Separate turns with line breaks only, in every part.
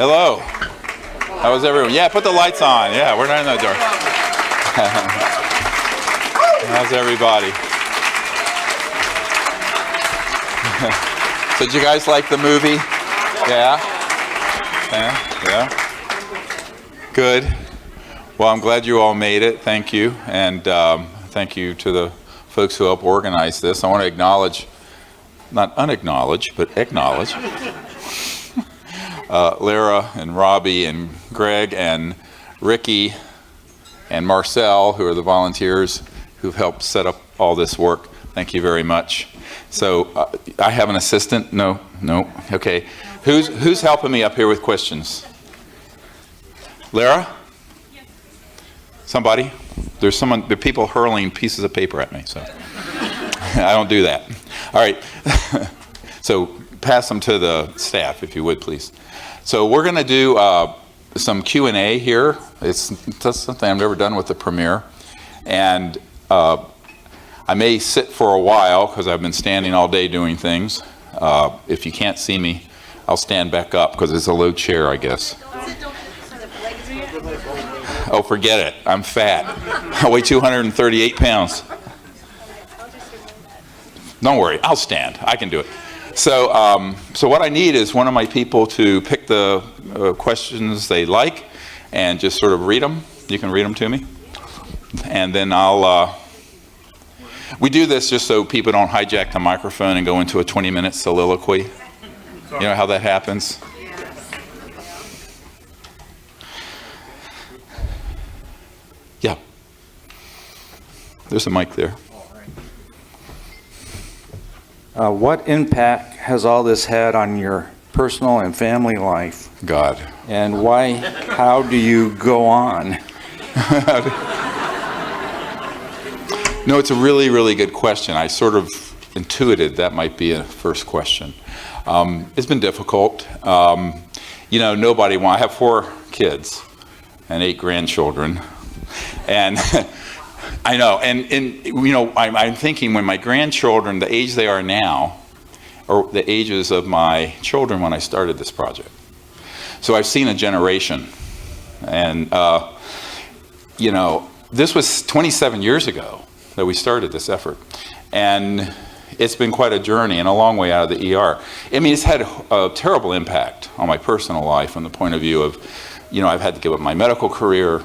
Hello. How was everyone? Yeah, put the lights on. Yeah, we're not in the dark. How's everybody? So did you guys like the movie? Yeah? Yeah? Good. Well, I'm glad you all made it. Thank you. And thank you to the folks who helped organize this. I want to acknowledge, not unacknowledge, but acknowledge Lara and Robbie and Greg and Ricky and Marcel, who are the volunteers who've helped set up all this work. Thank you very much. So I have an assistant. No. Okay. Who's helping me up here with questions? Lara? Yes. Somebody? There are people hurling pieces of paper at me, so I don't do that. All right. So pass them to the staff, if you would, please. So we're going to do some Q&A here. That's something I've never done with the premiere. And I may sit for a while because I've been standing all day doing things. If you can't see me, I'll stand back up because it's a low chair, I guess. Oh, forget it. I'm fat. I weigh 238 pounds. Don't worry, I'll stand. I can do it. So what I need is one of my people to pick the questions they like and just sort of read them. You can read them to me. And then we do this just so people don't hijack the microphone and go into a 20-minute soliloquy. You know how that happens? Yeah. There's a mic there.
What impact has all this had on your personal and family life?
God.
And how do you go on?
No, it's a really, really good question. I sort of intuited that might be a first question. It's been difficult. Nobody I have 4 kids and 8 grandchildren. And I know, I'm thinking when my grandchildren, the age they are now, are the ages of my children when I started this project. So I've seen a generation. And, this was 27 years ago that we started this effort. And it's been quite a journey and a long way out of the ER. I mean, it's had a terrible impact on my personal life from the point of view of, I've had to give up my medical career,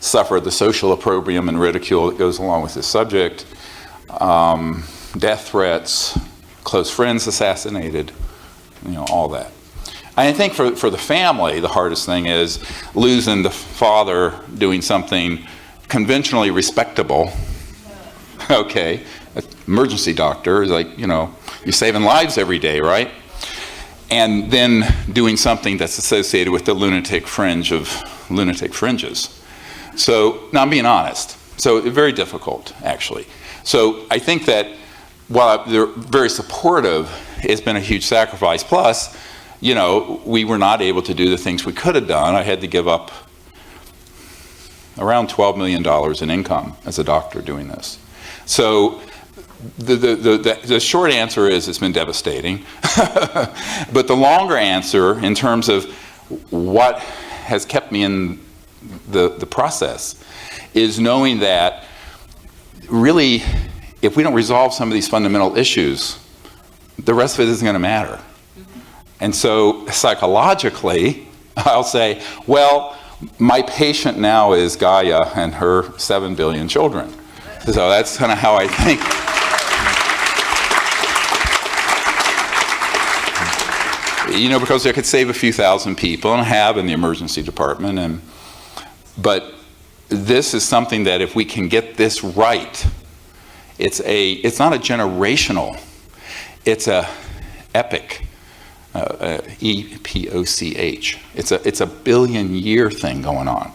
suffer the social opprobrium and ridicule that goes along with this subject, death threats, close friends assassinated, all that. I think for the family, the hardest thing is losing the father doing something conventionally respectable. Okay, emergency doctor is like, you're saving lives every day, right? And then doing something that's associated with the lunatic fringe of lunatic fringes. So, now I'm being honest. So, very difficult, actually. So, I think that while they're very supportive, it's been a huge sacrifice. Plus, we were not able to do the things we could have done. I had to give up around $12 million in income as a doctor doing this. So, the short answer is it's been devastating. But the longer answer, in terms of what has kept me in the process, is knowing that really, if we don't resolve some of these fundamental issues, the rest of it isn't going to matter. And so psychologically, I'll say, well, my patient now is Gaia and her 7 billion children. So that's kind of how I think. Because I could save a few thousand people, and I have in the emergency department, but this is something that if we can get this right, it's not a generational, it's a epic, EPOCH. It's a billion-year thing going on.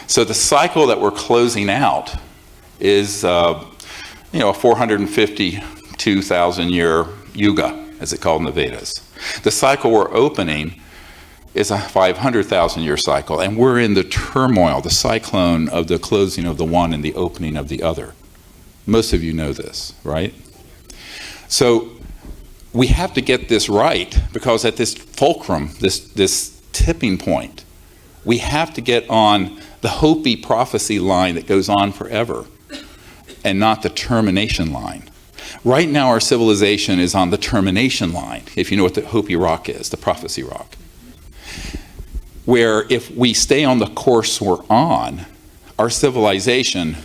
So the cycle that we're closing out is a 452,000-year yuga, as it's called in the Vedas. The cycle we're opening is a 500,000-year cycle, and we're in the turmoil, the cyclone of the closing of the one and the opening of the other. Most of you know this, right? So we have to get this right, because at this fulcrum, this tipping point, we have to get on the Hopi prophecy line that goes on forever and not the termination line. Right now our civilization is on the termination line, if you know what the Hopi rock is, the prophecy rock. Where if we stay on the course we're on, our civilization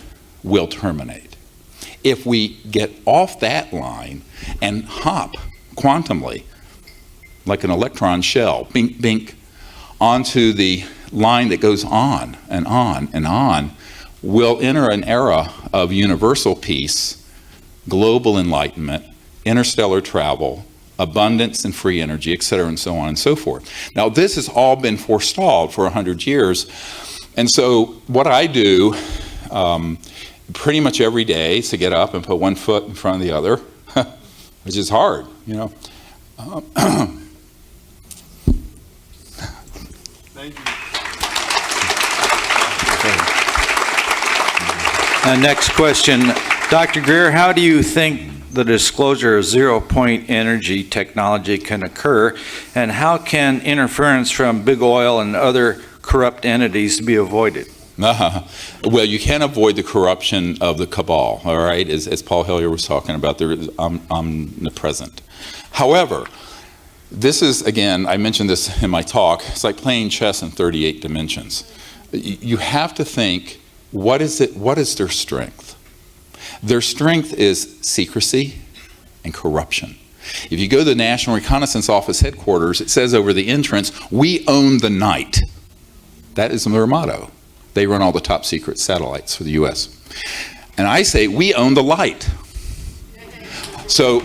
will terminate. If we get off that line and hop quantumly, like an electron shell, bink, bink, onto the line that goes on and on and on, we'll enter an era of universal peace, global enlightenment, interstellar travel, abundance and free energy, etc., and so on and so forth. Now, this has all been forestalled for 100 years, and so what I do pretty much every day is to get up and put one foot in front of the other, which is hard, you know.
Thank you.
Next question. Dr. Greer, how do you think the disclosure of zero-point energy technology can occur, and how can interference from big oil and other corrupt entities be avoided?
Well, you can't avoid the corruption of the cabal, all right, as Paul Hellyer was talking about. They're omnipresent. However, this is, again, I mentioned this in my talk, it's like playing chess in 38 dimensions. You have to think, what is their strength? Their strength is secrecy and corruption. If you go to the National Reconnaissance Office headquarters, it says over the entrance, "We own the night." That is their motto. They run all the top secret satellites for the US. And I say, we own the light. So,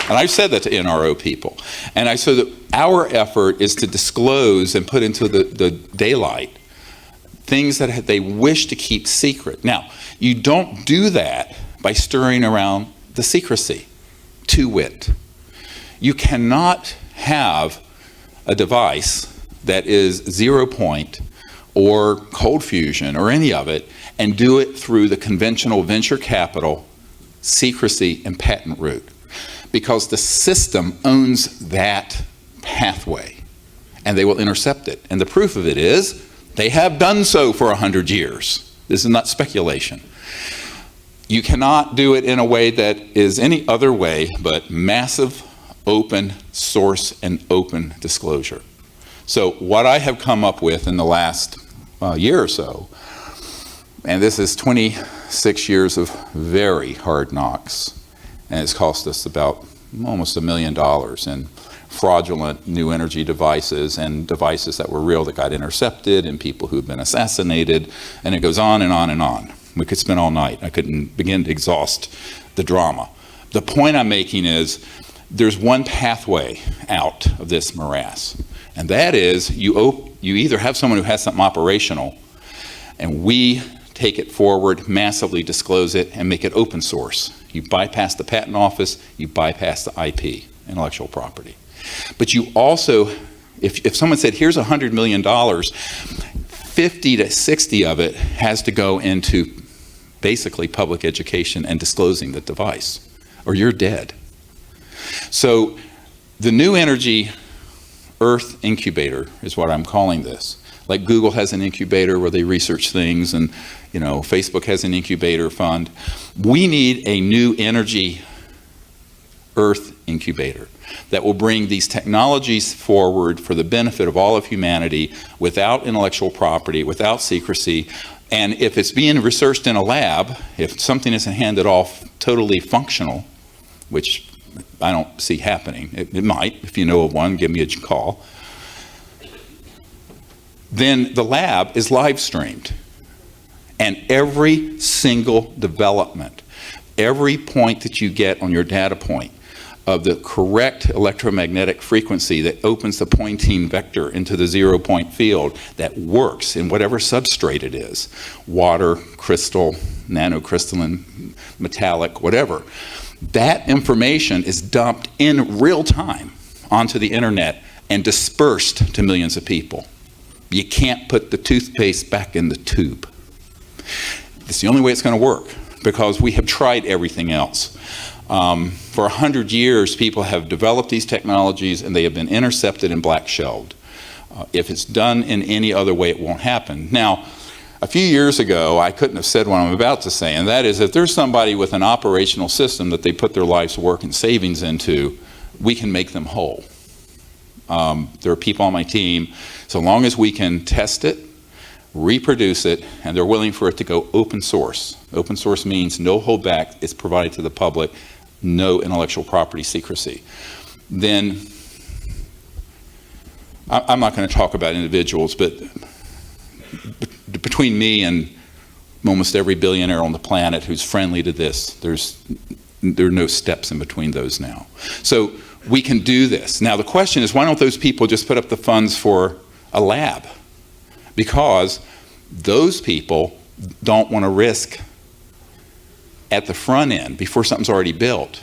and I've said that to NRO people. And I said that our effort is to disclose and put into the daylight things that they wish to keep secret. Now, you don't do that by stirring around the secrecy, to wit. You cannot have a device that is 0 point or cold fusion or any of it and do it through the conventional venture capital, secrecy, and patent route. Because the system owns that pathway and they will intercept it. And the proof of it is they have done so for 100 years. This is not speculation. You cannot do it in a way that is any other way but massive, open source and open disclosure. So what I have come up with in the last year or so, and this is 26 years of very hard knocks, and it's cost us about almost $1 million in fraudulent new energy devices and devices that were real that got intercepted and people who've been assassinated, and it goes on and on and on. We could spend all night. I couldn't begin to exhaust the drama. The point I'm making is there's one pathway out of this morass, and that is you either have someone who has something operational and we take it forward, massively disclose it, and make it open source. You bypass the patent office, you bypass the IP, intellectual property. But you also, if someone said, here's $100 million, 50 to 60 of it has to go into basically public education and disclosing the device, or you're dead. So the new energy Earth Incubator is what I'm calling this. Like Google has an incubator where they research things, and Facebook has an incubator fund. We need a new energy Earth Incubator that will bring these technologies forward for the benefit of all of humanity without intellectual property, without secrecy. And if it's being researched in a lab, if something isn't handed off totally functional, which I don't see happening, it might, if you know of one, give me a call, then the lab is live streamed. And every single development, every point that you get on your data point of the correct electromagnetic frequency that opens the Poynting vector into the 0 point field that works in whatever substrate it is, water, crystal, nanocrystalline, metallic, whatever, that information is dumped in real time onto the internet and dispersed to millions of people. You can't put the toothpaste back in the tube. It's the only way it's going to work. because we have tried everything else. For 100 years, people have developed these technologies and they have been intercepted and black shelved. If it's done in any other way, it won't happen. Now, a few years ago, I couldn't have said what I'm about to say, and that is if there's somebody with an operational system that they put their life's work and savings into, we can make them whole. There are people on my team, so long as we can test it, reproduce it, and they're willing for it to go open source. Open source means no holdback, it's provided to the public, no intellectual property secrecy. Then, I'm not going to talk about individuals, but between me and almost every billionaire on the planet who's friendly to this, there are no steps in between those now. So we can do this. Now the question is, why don't those people just put up the funds for a lab? Because those people don't want to risk at the front end, before something's already built,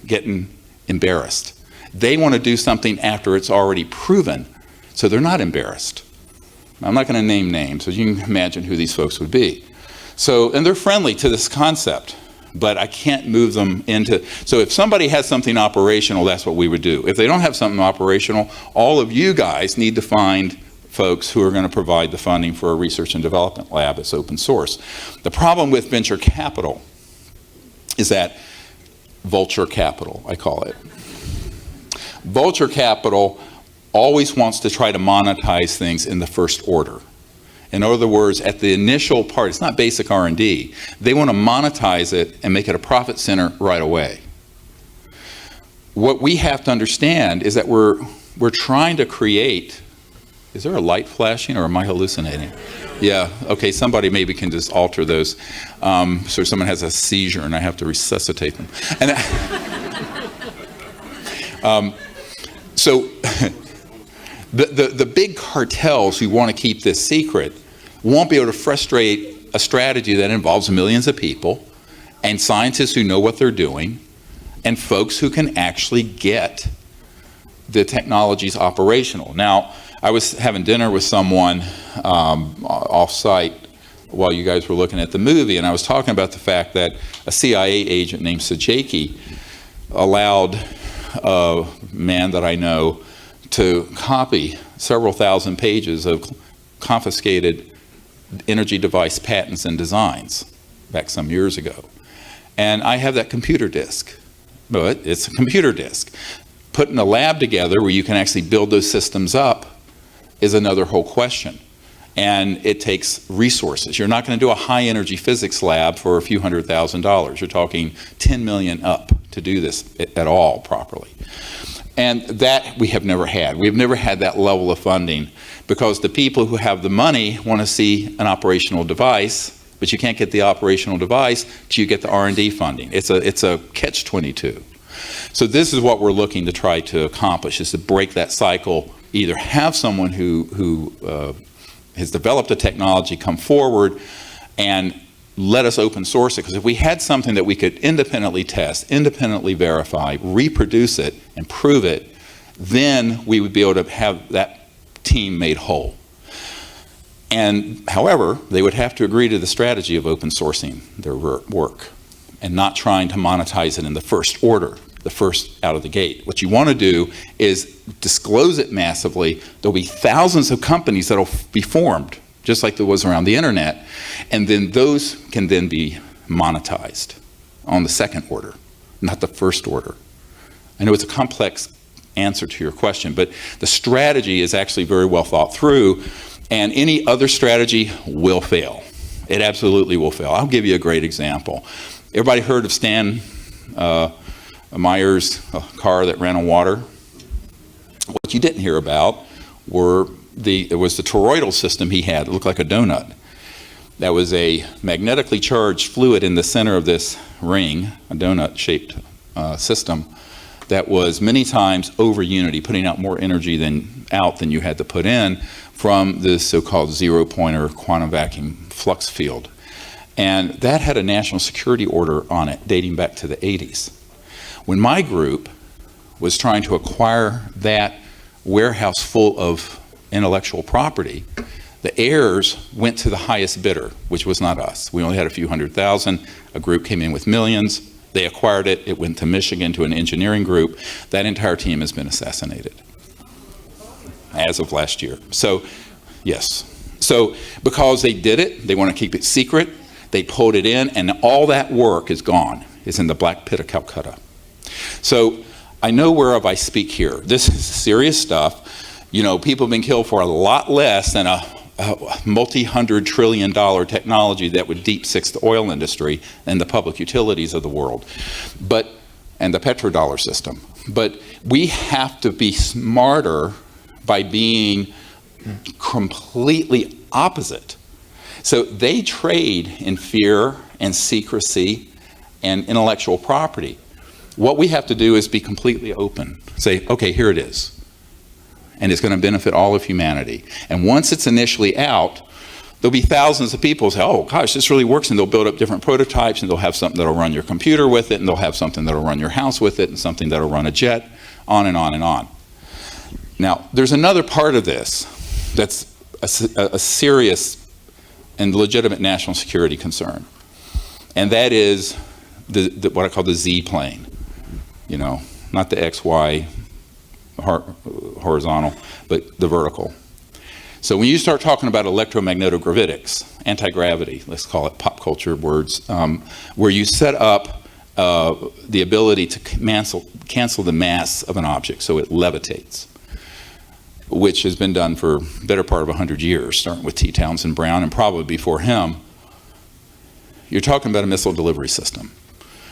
getting embarrassed. They want to do something after it's already proven, so they're not embarrassed. I'm not going to name names, so you can imagine who these folks would be. So, and they're friendly to this concept, but I can't move them into, so if somebody has something operational, that's what we would do. If they don't have something operational, all of you guys need to find folks who are going to provide the funding for a research and development lab that's open source. The problem with venture capital is that vulture capital, I call it. Vulture capital always wants to try to monetize things in the first order. In other words, at the initial part, it's not basic R&D. They want to monetize it and make it a profit center right away. What we have to understand is that we're trying to create, is there a light flashing or am I hallucinating? Yeah, okay, somebody maybe can just alter those. So someone has a seizure and I have to resuscitate them. And so the big cartels who want to keep this secret won't be able to frustrate a strategy that involves millions of people and scientists who know what they're doing and folks who can actually get the technologies operational. Now, I was having dinner with someone off-site while you guys were looking at the movie, and I was talking about the fact that a CIA agent named Sajaki allowed a man that I know to copy several thousand pages of confiscated energy device patents and designs back some years ago. And I have that computer disk, but it's a computer disk. Putting a lab together where you can actually build those systems up is another whole question. And it takes resources. You're not going to do a high energy physics lab for a few $100,000. You're talking 10 million up to do this at all properly. And that we have never had. We've never had that level of funding because the people who have the money want to see an operational device, but you can't get the operational device till you get the R&D funding. It's a catch-22. So this is what we're looking to try to accomplish, is to break that cycle, either have someone who has developed a technology come forward and let us open source it, because if we had something that we could independently test, independently verify, reproduce it, and prove it, then we would be able to have that team made whole. And however, they would have to agree to the strategy of open sourcing their work and not trying to monetize it in the first order, the first out of the gate. What you want to do is disclose it massively. There'll be thousands of companies that'll be formed, just like there was around the internet, and then those can then be monetized on the second order, not the first order. I know it's a complex answer to your question, but the strategy is actually very well thought through, and any other strategy will fail. It absolutely will fail. I'll give you a great example. Everybody heard of Stan Meyer's car that ran on water? What you didn't hear about was the toroidal system he had. It looked like a donut. That was a magnetically charged fluid in the center of this ring, a donut-shaped system, that was many times over unity, putting out more energy than you had to put in from this so-called zero-pointer quantum vacuum flux field. And that had a national security order on it dating back to the 80s. When my group was trying to acquire that warehouse full of intellectual property, The heirs went to the highest bidder, which was not us. We only had a few 100,000. A group came in with millions. They acquired it. It went to Michigan to an engineering group. That entire team has been assassinated as of last year. So, yes. So, because they did it, they want to keep it secret. They pulled it in, and all that work is gone. It's in the black pit of Calcutta. So, I know whereof I speak here. This is serious stuff. You know, people have been killed for a lot less than a multi-hundred trillion dollar technology that would deep six the oil industry and the public utilities of the world, and the petrodollar system. But we have to be smarter by being completely opposite. So they trade in fear and secrecy and intellectual property. What we have to do is be completely open. Say, okay, here it is. And it's going to benefit all of humanity. And once it's initially out, there'll be thousands of people who say, oh gosh, this really works, and they'll build up different prototypes, and they'll have something that'll run your computer with it, and they'll have something that'll run your house with it, and something that'll run a jet, on and on and on. Now, there's another part of this that's a serious and legitimate national security concern. And that is what I call the Z plane. You know, not the XY horizontal, but the vertical. So when you start talking about electromagnetogravitics, anti-gravity, let's call it pop culture words, where you set up the ability to cancel the mass of an object so it levitates, which has been done for the better part of 100 years, starting with T. Townsend Brown and probably before him. You're talking about a missile delivery system.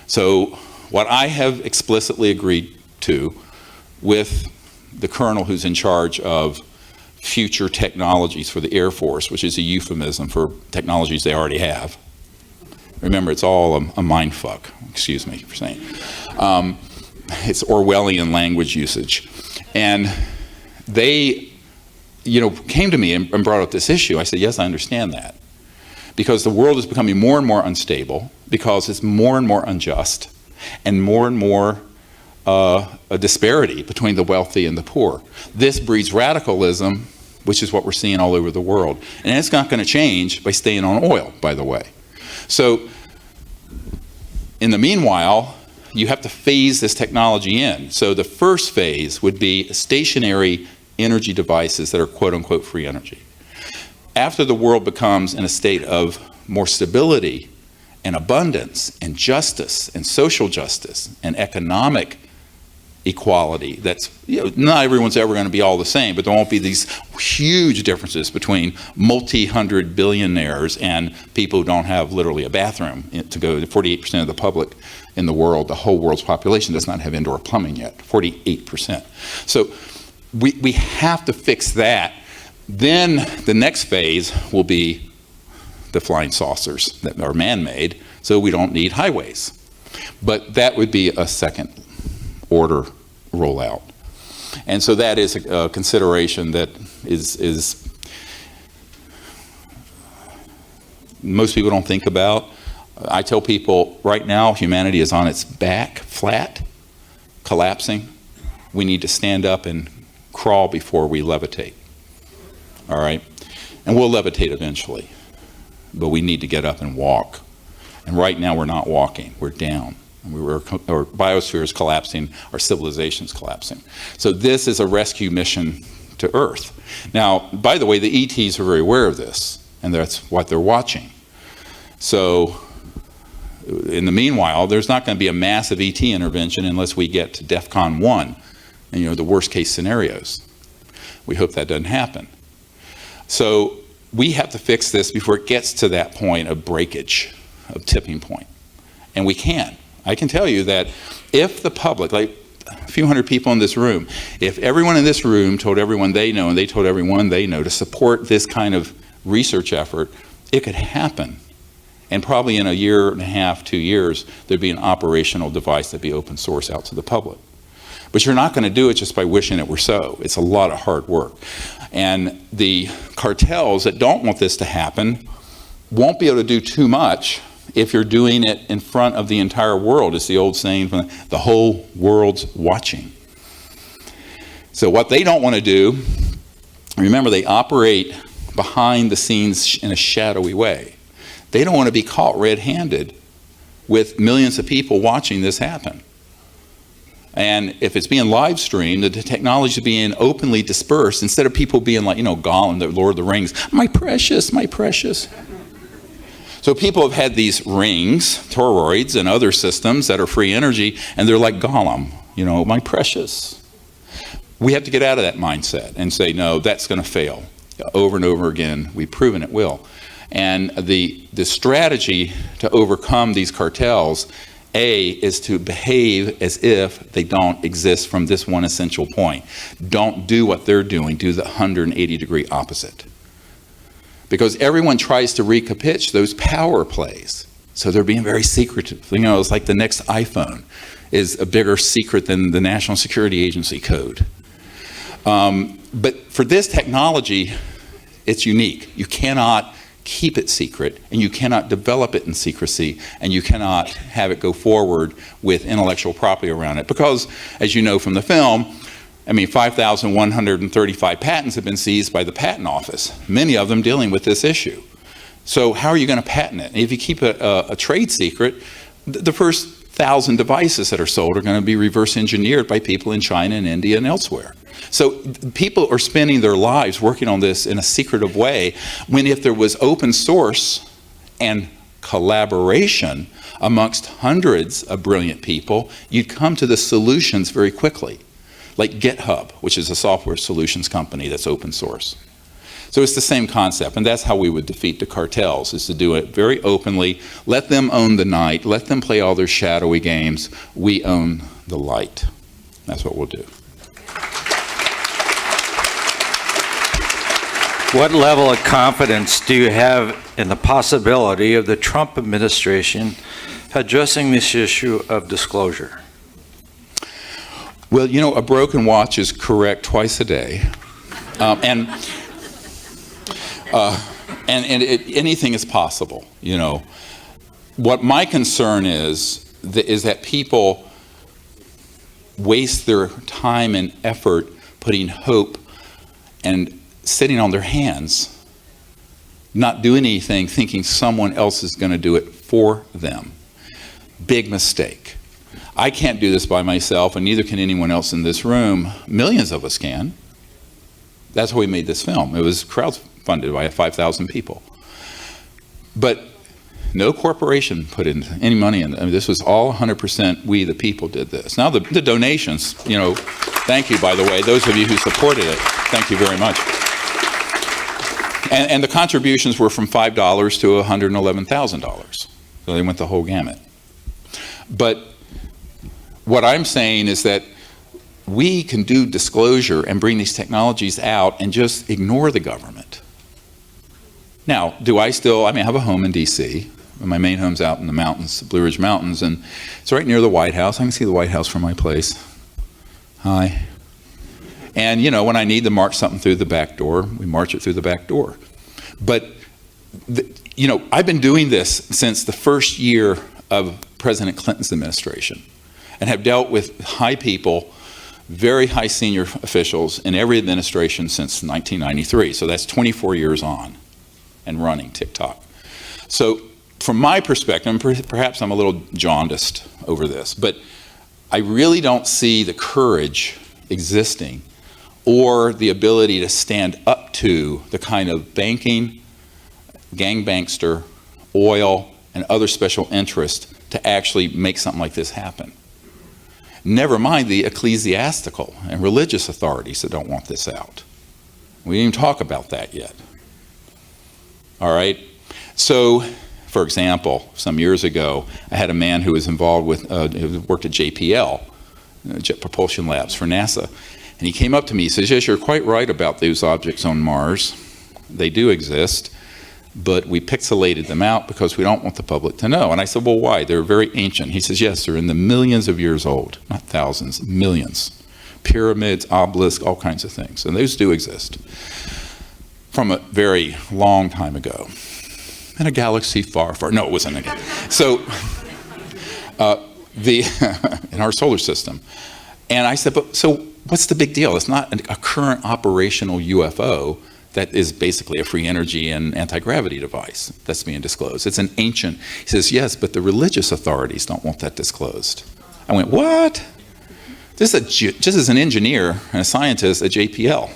So what I have explicitly agreed to with the colonel who's in charge of future technologies for the Air Force, which is a euphemism for technologies they already have. Remember, it's all a mind fuck, excuse me for saying. It's Orwellian language usage. And they, came to me and brought up this issue. I said, yes, I understand that. Because the world is becoming more and more unstable, because it's more and more unjust, and more a disparity between the wealthy and the poor. This breeds radicalism, which is what we're seeing all over the world. And it's not going to change by staying on oil, by the way. So, in the meanwhile, you have to phase this technology in. So the first phase would be stationary energy devices that are quote-unquote free energy. After the world becomes in a state of more stability and abundance and justice and social justice and economic equality, that's, not everyone's ever going to be all the same, but there won't be these huge differences between multi-hundred billionaires and people who don't have literally a bathroom to go to. 48% of the public in the world, the whole world's population, does not have indoor plumbing yet, 48%. So we have to fix that. Then the next phase will be the flying saucers that are man-made, so we don't need highways. But that would be a second order rollout. And so that is a consideration that is most people don't think about. I tell people right now humanity is on its back, flat, collapsing. We need to stand up and crawl before we levitate. All right? And we'll levitate eventually. But we need to get up and walk. And right now we're not walking, we're down. Our biosphere is collapsing, our civilization is collapsing. So this is a rescue mission to Earth. Now, by the way, the ETs are very aware of this, and that's what they're watching. So in the meanwhile, there's not going to be a massive ET intervention unless we get to DEFCON 1, and the worst case scenarios. We hope that doesn't happen. So we have to fix this before it gets to that point of breakage, of tipping point. And we can. I can tell you that if the public, like a few hundred people in this room, if everyone in this room told everyone they know and they told everyone they know to support this kind of research effort, it could happen. And probably in a year and a half, 2 years, there'd be an operational device that'd be open source out to the public. But you're not going to do it just by wishing it were so. It's a lot of hard work. And the cartels that don't want this to happen won't be able to do too much if you're doing it in front of the entire world. It's the old saying, the whole world's watching. So what they don't want to do, remember they operate behind the scenes in a shadowy way. They don't want to be caught red-handed with millions of people watching this happen. And if it's being live streamed, the technology is being openly dispersed instead of people being like, Gollum, the Lord of the Rings, my precious, my precious. So people have had these rings, toroids, and other systems that are free energy, and they're like Gollum, my precious. We have to get out of that mindset and say, no, that's going to fail. Over and over again, we've proven it will. And the strategy to overcome these cartels, A, is to behave as if they don't exist from this one essential point. Don't do what they're doing, do the 180-degree opposite. Because everyone tries to recapitulate those power plays. So they're being very secretive. It's like the next iPhone is a bigger secret than the National Security Agency code. But for this technology, it's unique. You cannot keep it secret, and you cannot develop it in secrecy, and you cannot have it go forward with intellectual property around it. Because, as you know from the film, 5,135 patents have been seized by the patent office, many of them dealing with this issue. So how are you going to patent it? If you keep a trade secret, the first 1,000 devices that are sold are going to be reverse engineered by people in China and India and elsewhere. So people are spending their lives working on this in a secretive way, when if there was open source and collaboration amongst hundreds of brilliant people, you'd come to the solutions very quickly. Like GitHub, which is a software solutions company that's open source. So it's the same concept, and that's how we would defeat the cartels, is to do it very openly, let them own the night, let them play all their shadowy games, we own the light. That's what we'll do.
What level of confidence do you have in the possibility of the Trump administration addressing this issue of disclosure?
Well, a broken watch is correct twice a day, and anything is possible. What my concern is that people waste their time and effort putting hope and sitting on their hands, not doing anything, thinking someone else is going to do it for them. Big mistake. I can't do this by myself, and neither can anyone else in this room. Millions of us can. That's why we made this film. It was crowdfunded by 5,000 people. But no corporation put in any money in it. This was all 100% we, the people, did this. Now the donations, thank you, by the way, those of you who supported it. Thank you very much. And the contributions were from $5 to $111,000. So they went the whole gamut. But what I'm saying is that we can do disclosure and bring these technologies out and just ignore the government. Now, do I still, I have a home in D.C. My main home's out in the mountains, the Blue Ridge Mountains, and it's right near the White House. I can see the White House from my place. Hi. And, when I need to march something through the back door, we march it through the back door. But, I've been doing this since the first year of President Clinton's administration, and have dealt with high people, very high senior officials in every administration since 1993. So that's 24 years on and running TikTok. So from my perspective, and perhaps I'm a little jaundiced over this, but I really don't see the courage existing or the ability to stand up to the kind of banking, gangbankster, oil, and other special interests to actually make something like this happen. Never mind the ecclesiastical and religious authorities that don't want this out. We didn't even talk about that yet. All right? So, for example, some years ago, I had a man who was involved with, who worked at JPL, Jet Propulsion Labs for NASA. And he came up to me, he says, yes, you're quite right about those objects on Mars. They do exist, but we pixelated them out because we don't want the public to know. And I said, well, why? They're very ancient. He says, yes, they're in the millions of years old, not thousands, millions. Pyramids, obelisks, all kinds of things. And those do exist from a very long time ago. In a galaxy far, far, no, it wasn't a galaxy. So, in our solar system. And I said, but so what's the big deal? It's not a current operational UFO that is basically a free energy and anti-gravity device that's being disclosed. It's an ancient, he says, yes, but the religious authorities don't want that disclosed. I went, what? This is just as an engineer and a scientist at JPL.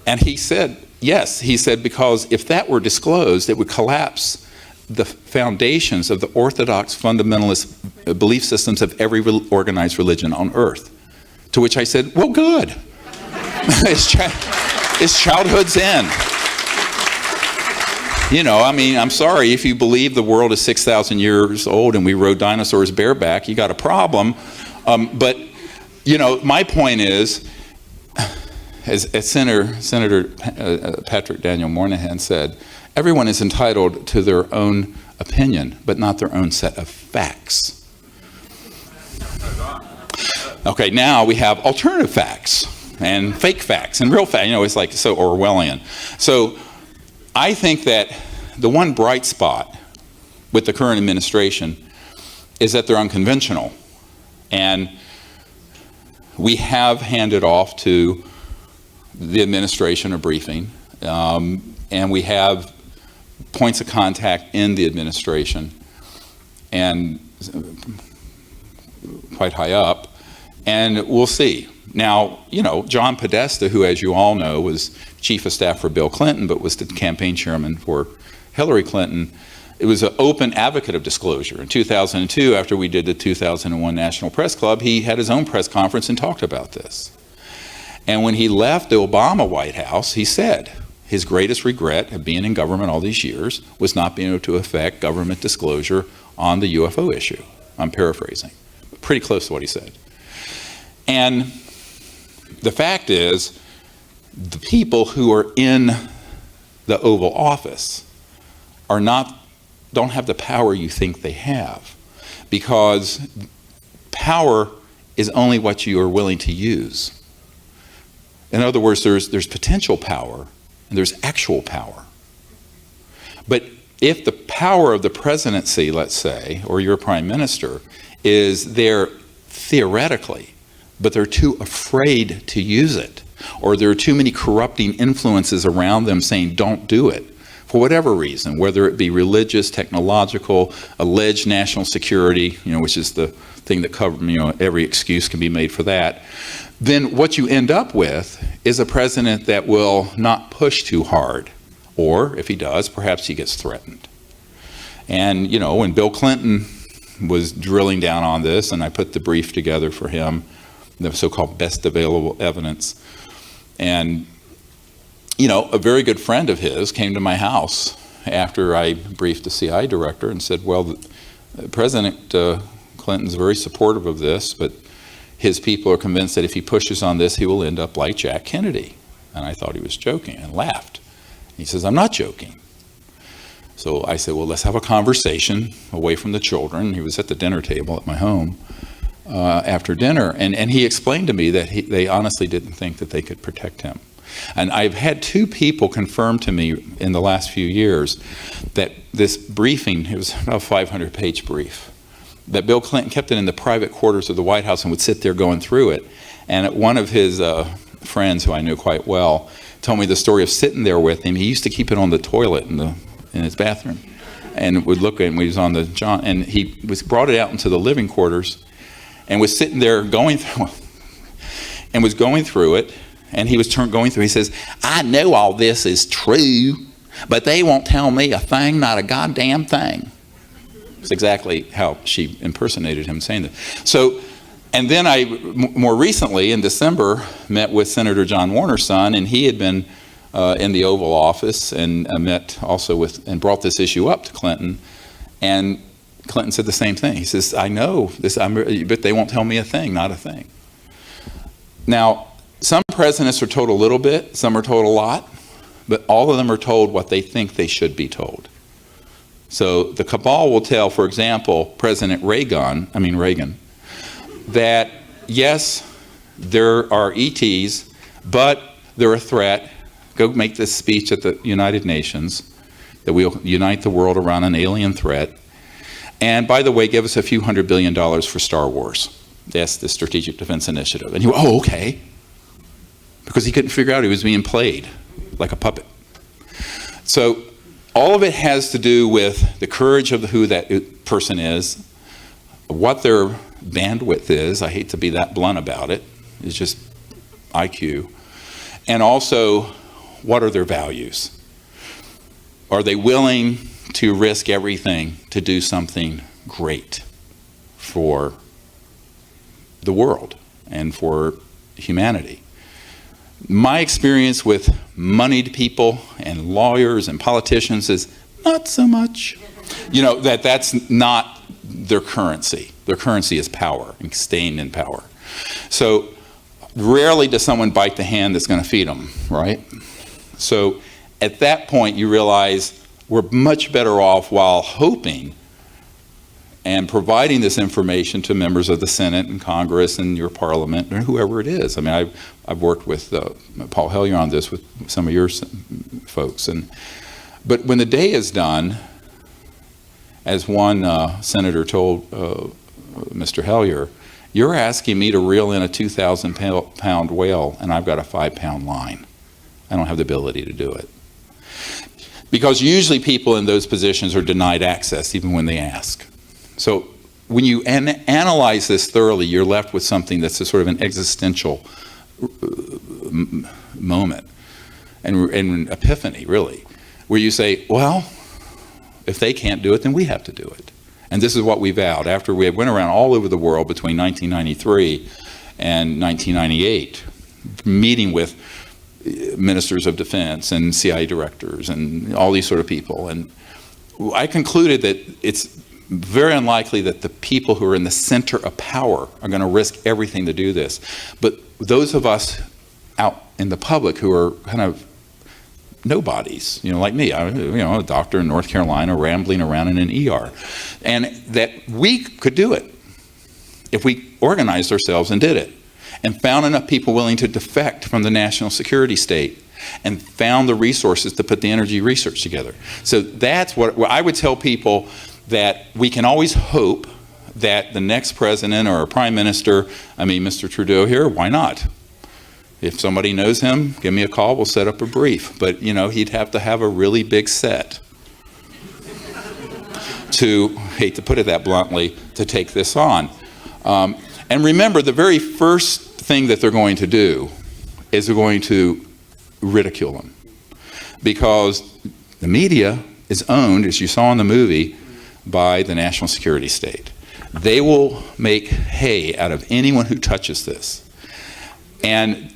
And he said, yes, he said, because if that were disclosed, it would collapse the foundations of the orthodox fundamentalist belief systems of every organized religion on earth. To which I said, well, good. It's childhood's end. You know, I mean, I'm sorry, if you believe the world is 6,000 years old and we rode dinosaurs bareback, you got a problem. But, you know, my point is, as Senator Patrick Daniel Moynihan said, everyone is entitled to their own opinion, but not their own set of facts. Okay, now we have alternative facts and fake facts and real facts. You know, it's like so Orwellian. So I think that the one bright spot with the current administration is that they're unconventional. And we have handed off to the administration a briefing, and we have points of contact in the administration and quite high up, and we'll see. Now, you know, John Podesta, who, as you all know, was chief of staff for Bill Clinton, but was the campaign chairman for Hillary Clinton, it was an open advocate of disclosure. In 2002, after we did the 2001 National Press Club, he had his own press conference and talked about this. And when he left the Obama White House, he said his greatest regret of being in government all these years was not being able to affect government disclosure on the UFO issue. I'm paraphrasing, but pretty close to what he said. And the fact is, the people who are in the Oval Office don't have the power you think they have, because power is only what you are willing to use. In other words, there's potential power and there's actual power. But if the power of the presidency, let's say, or your prime minister, is there theoretically, but they're too afraid to use it, or there are too many corrupting influences around them saying don't do it, for whatever reason, whether it be religious, technological, alleged national security, you know, which is the thing that covers, you know, every excuse can be made for that, then what you end up with is a president that will not push too hard, or if he does, perhaps he gets threatened. And, you know, when Bill Clinton was drilling down on this, and I put the brief together for him, the so-called best available evidence, and you know, a very good friend of his came to my house after I briefed the CIA director and said, well, President Clinton's very supportive of this, but his people are convinced that if he pushes on this, he will end up like Jack Kennedy. And I thought he was joking and laughed. He says, I'm not joking. So I said, well, let's have a conversation away from the children. He was at the dinner table at my home after dinner. And he explained to me that they honestly didn't think that they could protect him. And I've had two people confirm to me in the last few years that this briefing, it was about a 500-page brief, that Bill Clinton kept it in the private quarters of the White House and would sit there going through it. And one of his friends, who I knew quite well, told me the story of sitting there with him. He used to keep it on the toilet in his bathroom, and would look at it when he was on the John, and he brought it out into the living quarters, and was sitting there going through it. And he was going through, he says, I know all this is true, but they won't tell me a thing, not a goddamn thing. It's exactly how she impersonated him saying that. So, and then I, more recently in December, met with Senator John Warner's son, and he had been in the Oval Office and met also with, and brought this issue up to Clinton. And Clinton said the same thing. He says, I know this, but they won't tell me a thing, not a thing. Now, some presidents are told a little bit, some are told a lot, but all of them are told what they think they should be told. So the Cabal will tell, for example, President Reagan, that yes, there are ETs, but they're a threat. Go make this speech at the United Nations, that we'll unite the world around an alien threat. And by the way, give us a few $100 billion for Star Wars. That's the Strategic Defense Initiative. And he went, oh, okay. Because he couldn't figure out he was being played. like a puppet. So all of it has to do with the courage of who that person is, what their bandwidth is. I hate to be that blunt about it. It's just IQ. And also, what are their values? Are they willing to risk everything to do something great for the world and for humanity? My experience with moneyed people and lawyers and politicians is not so much. You know, that's not their currency. Their currency is power and staying in power. So rarely does someone bite the hand that's going to feed them, right? So at that point you realize we're much better off while hoping and providing this information to members of the Senate and Congress and your Parliament or whoever it is. I mean, I've worked with Paul Hellyer on this with some of your folks. But when the day is done, as one senator told Mr. Hellyer, you're asking me to reel in a 2,000-pound whale, and I've got a 5-pound line. I don't have the ability to do it. Because usually people in those positions are denied access even when they ask. So when you analyze this thoroughly, you're left with something that's a sort of an existential moment and epiphany, really, where you say, well, if they can't do it, then we have to do it. And this is what we vowed. After we went around all over the world between 1993 and 1998, meeting with ministers of defense and CIA directors and all these sort of people. And I concluded that it's very unlikely that the people who are in the center of power are going to risk everything to do this. But those of us out in the public who are kind of nobodies, you know, like me, a doctor in North Carolina rambling around in an ER, and that we could do it if we organized ourselves and did it, and found enough people willing to defect from the national security state, and found the resources to put the energy research together. So that's what I would tell people, that we can always hope that the next president or prime minister, I mean, Mr. Trudeau here, why not? If somebody knows him, give me a call, we'll set up a brief. But, you know, he'd have to have a really big set to, hate to put it that bluntly, to take this on. And remember, the very first thing that they're going to do is they're going to ridicule him. Because the media is owned, as you saw in the movie, by the national security state. They will make hay out of anyone who touches this. And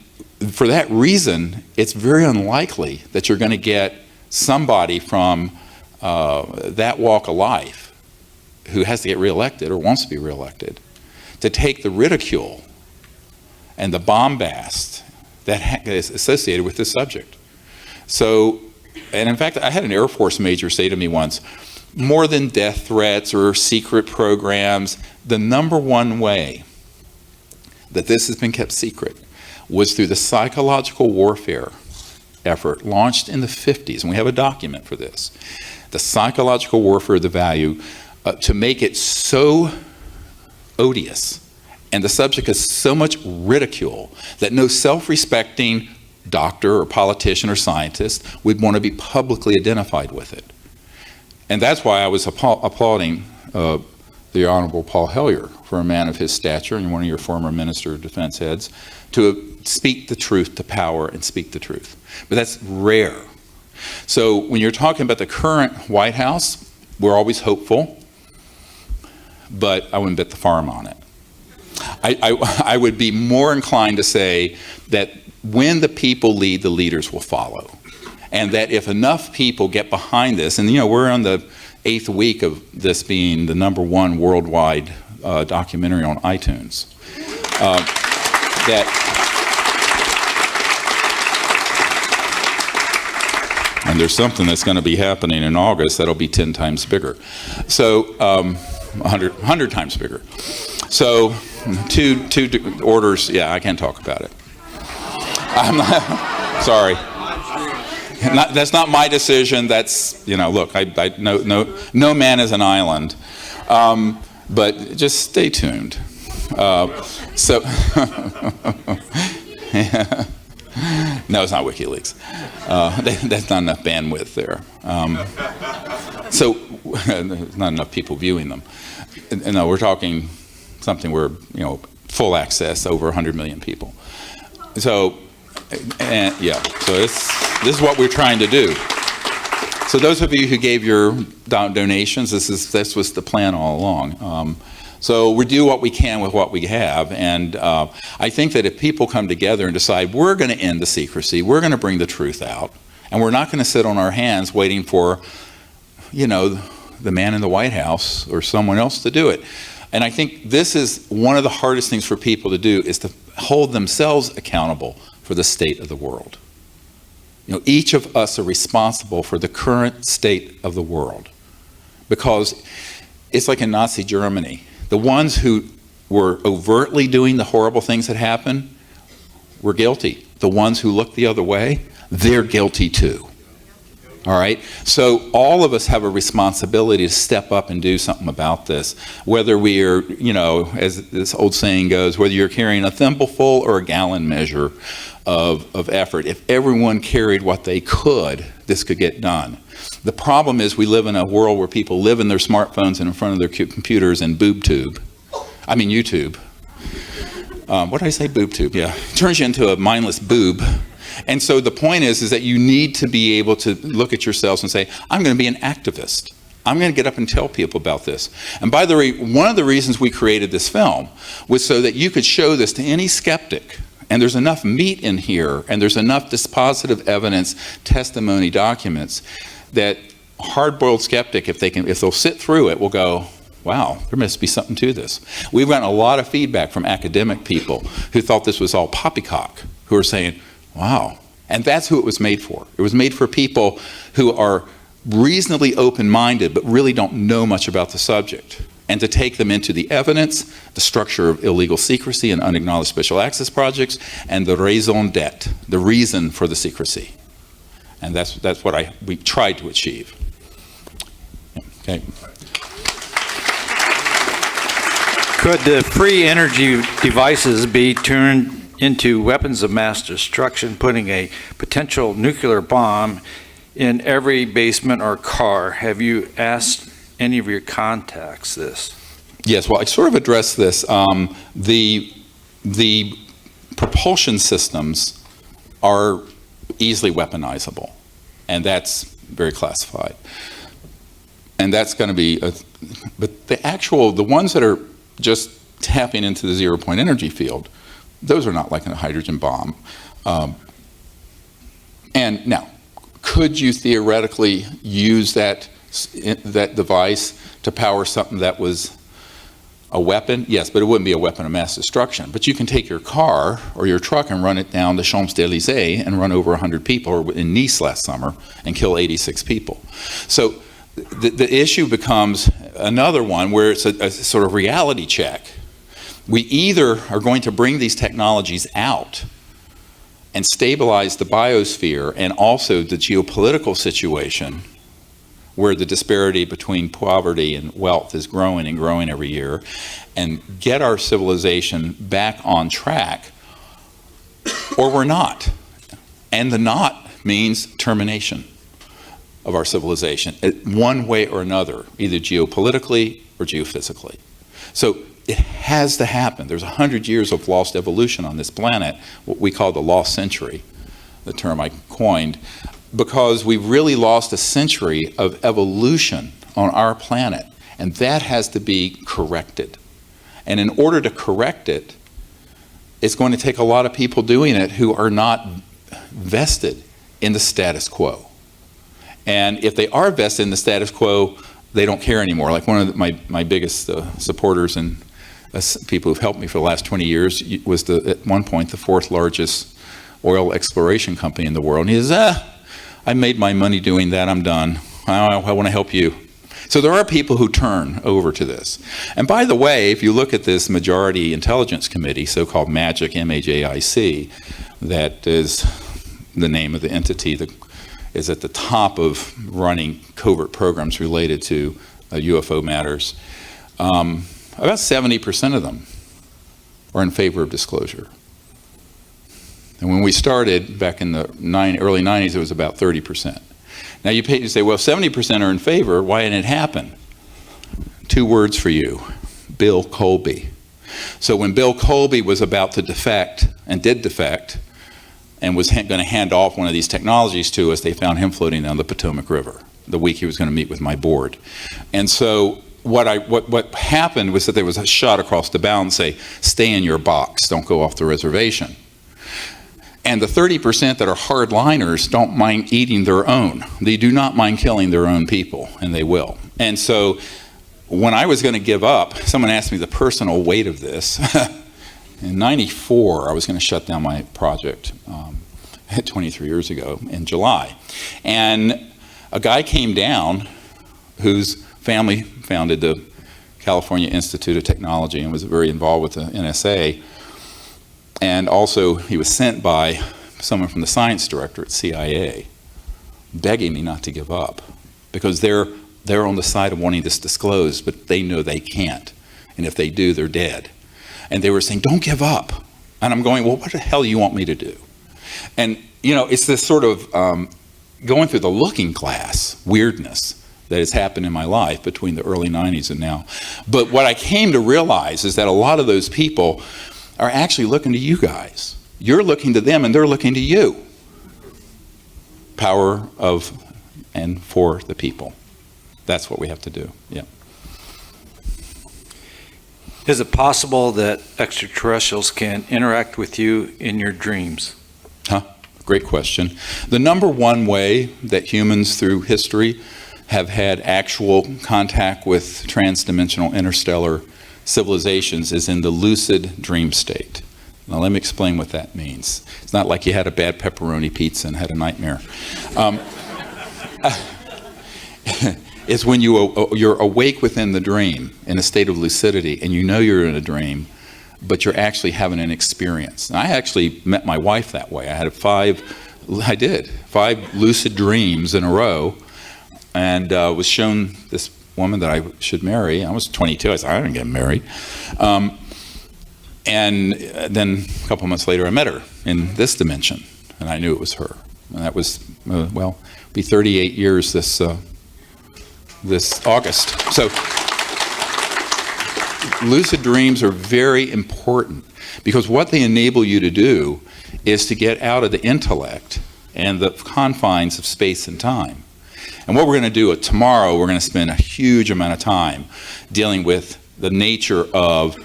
for that reason, it's very unlikely that you're going to get somebody from that walk of life who has to get reelected or wants to be reelected to take the ridicule and the bombast that is associated with this subject. So, and in fact, I had an Air Force major say to me once, more than death threats or secret programs, the number one way that this has been kept secret was through the psychological warfare effort launched in the 50s, and we have a document for this. The psychological warfare of the value to make it so odious, and the subject is so much ridicule that no self-respecting doctor or politician or scientist would want to be publicly identified with it. And that's why I was applauding the Honorable Paul Hellyer, for a man of his stature and one of your former Minister of Defense heads, to speak the truth to power and speak the truth. But that's rare. So when you're talking about the current White House, we're always hopeful, but I wouldn't bet the farm on it. I would be more inclined to say that when the people lead, the leaders will follow. And that if enough people get behind this, and you know, we're on the 8th week of this being the #1 worldwide documentary on iTunes, and there's something that's going to be happening in August that'll be 10 times bigger. So 100 times bigger. So two orders, yeah, I can't talk about it. I'm not, sorry. That's not my decision. That's, you know, look, no man is an island. But just stay tuned. So, yeah. No, it's not WikiLeaks. That's not enough bandwidth there. So there's not enough people viewing them. No, we're talking something where, full access, over 100 million people. So, so this is what we're trying to do. So those of you who gave your donations, this was the plan all along. So we do what we can with what we have, and I think that if people come together and decide we're going to end the secrecy, we're going to bring the truth out, and we're not going to sit on our hands waiting for, the man in the White House or someone else to do it. And I think this is one of the hardest things for people to do, is to hold themselves accountable for the state of the world. Each of us are responsible for the current state of the world, because it's like in Nazi Germany. The ones who were overtly doing the horrible things that happened were guilty. The ones who looked the other way, they're guilty too. All right? So all of us have a responsibility to step up and do something about this. Whether we are, as this old saying goes, whether you're carrying a thimbleful or a gallon measure of effort, if everyone carried what they could, this could get done. The problem is we live in a world where people live in their smartphones and in front of their computers and YouTube. What did I say? BoobTube, yeah. It turns you into a mindless boob. And so the point is that you need to be able to look at yourselves and say, I'm going to be an activist. I'm going to get up and tell people about this. And by the way, one of the reasons we created this film was so that you could show this to any skeptic. And there's enough meat in here, and there's enough dispositive evidence, testimony, documents, that a hard-boiled skeptic, if they'll sit through it, will go, wow, there must be something to this. We've gotten a lot of feedback from academic people who thought this was all poppycock, who are saying, wow. And that's who it was made for. It was made for people who are reasonably open-minded but really don't know much about the subject, and to take them into the evidence, the structure of illegal secrecy and unacknowledged special access projects, and the raison d'etre, the reason for the secrecy. And that's what we tried to achieve. Okay.
Could the free energy devices be turned into weapons of mass destruction, putting a potential nuclear bomb in every basement or car? Have you asked any of your contacts this?
Yes, well, I sort of addressed this. The propulsion systems are easily weaponizable, and that's very classified. And that's going to be, but the ones that are just tapping into the zero-point energy field, those are not like a hydrogen bomb. And now, could you theoretically use that device to power something that was a weapon? Yes, but it wouldn't be a weapon of mass destruction. But you can take your car or your truck and run it down the Champs-Élysées and run over 100 people, or in Nice last summer, and kill 86 people. So the issue becomes another one where it's a sort of reality check. We either are going to bring these technologies out and stabilize the biosphere and also the geopolitical situation, where the disparity between poverty and wealth is growing and growing every year, and get our civilization back on track, or we're not. And the not means termination of our civilization, one way or another, either geopolitically or geophysically. So it has to happen. There's 100 years of lost evolution on this planet, what we call the lost century, the term I coined, because we've really lost a century of evolution on our planet, and that has to be corrected. And in order to correct it, it's going to take a lot of people doing it who are not vested in the status quo. And if they are vested in the status quo, they don't care anymore. Like one of my biggest supporters and people who've helped me for the last 20 years was at one point the fourth largest oil exploration company in the world. And he says, I made my money doing that, I'm done. I want to help you. So there are people who turn over to this. And by the way, if you look at this Majority Intelligence Committee, so-called MAJIC, M-A-J-I-C, that is the name of the entity that is at the top of running covert programs related to UFO matters, about 70% of them are in favor of disclosure. And when we started back in the early 90s, it was about 30%. Now you say, well, 70% are in favor. Why didn't it happen? 2 words for you: Bill Colby. So when Bill Colby was about to defect, and did defect, and was going to hand off one of these technologies to us, they found him floating down the Potomac River the week he was going to meet with my board. And so what happened was that there was a shot across the bow and say, stay in your box, don't go off the reservation. And the 30% that are hardliners don't mind eating their own. They do not mind killing their own people, and they will. And so when I was going to give up, someone asked me the personal weight of this. In '94, I was going to shut down my project 23 years ago in July. And a guy came down whose family founded the California Institute of Technology and was very involved with the NSA. And also, he was sent by someone from the science director at CIA, begging me not to give up, because they're on the side of wanting this disclosed, but they know they can't. And if they do, they're dead. And they were saying, don't give up. And I'm going, well, what the hell do you want me to do? And, it's this sort of going through the looking glass weirdness that has happened in my life between the early 90s and now. But what I came to realize is that a lot of those people are actually looking to you guys. You're looking to them and they're looking to you. Power of and for the people. That's what we have to do. Yeah.
Is it possible that extraterrestrials can interact with you in your dreams?
Great question. The number one way that humans through history have had actual contact with transdimensional interstellar civilizations is in the lucid dream state. Now let me explain what that means. It's not like you had a bad pepperoni pizza and had a nightmare. It's when you're awake within the dream in a state of lucidity, and you know you're in a dream, but you're actually having an experience. And I actually met my wife that way. I had 5 lucid dreams in a row, and was shown this woman that I should marry. I was 22. I said, I didn't get married. And then a couple months later, I met her in this dimension, and I knew it was her. And that was, it'll be 38 years this August. So lucid dreams are very important, because what they enable you to do is to get out of the intellect and the confines of space and time. And what we're going to do tomorrow, we're going to spend a huge amount of time dealing with the nature of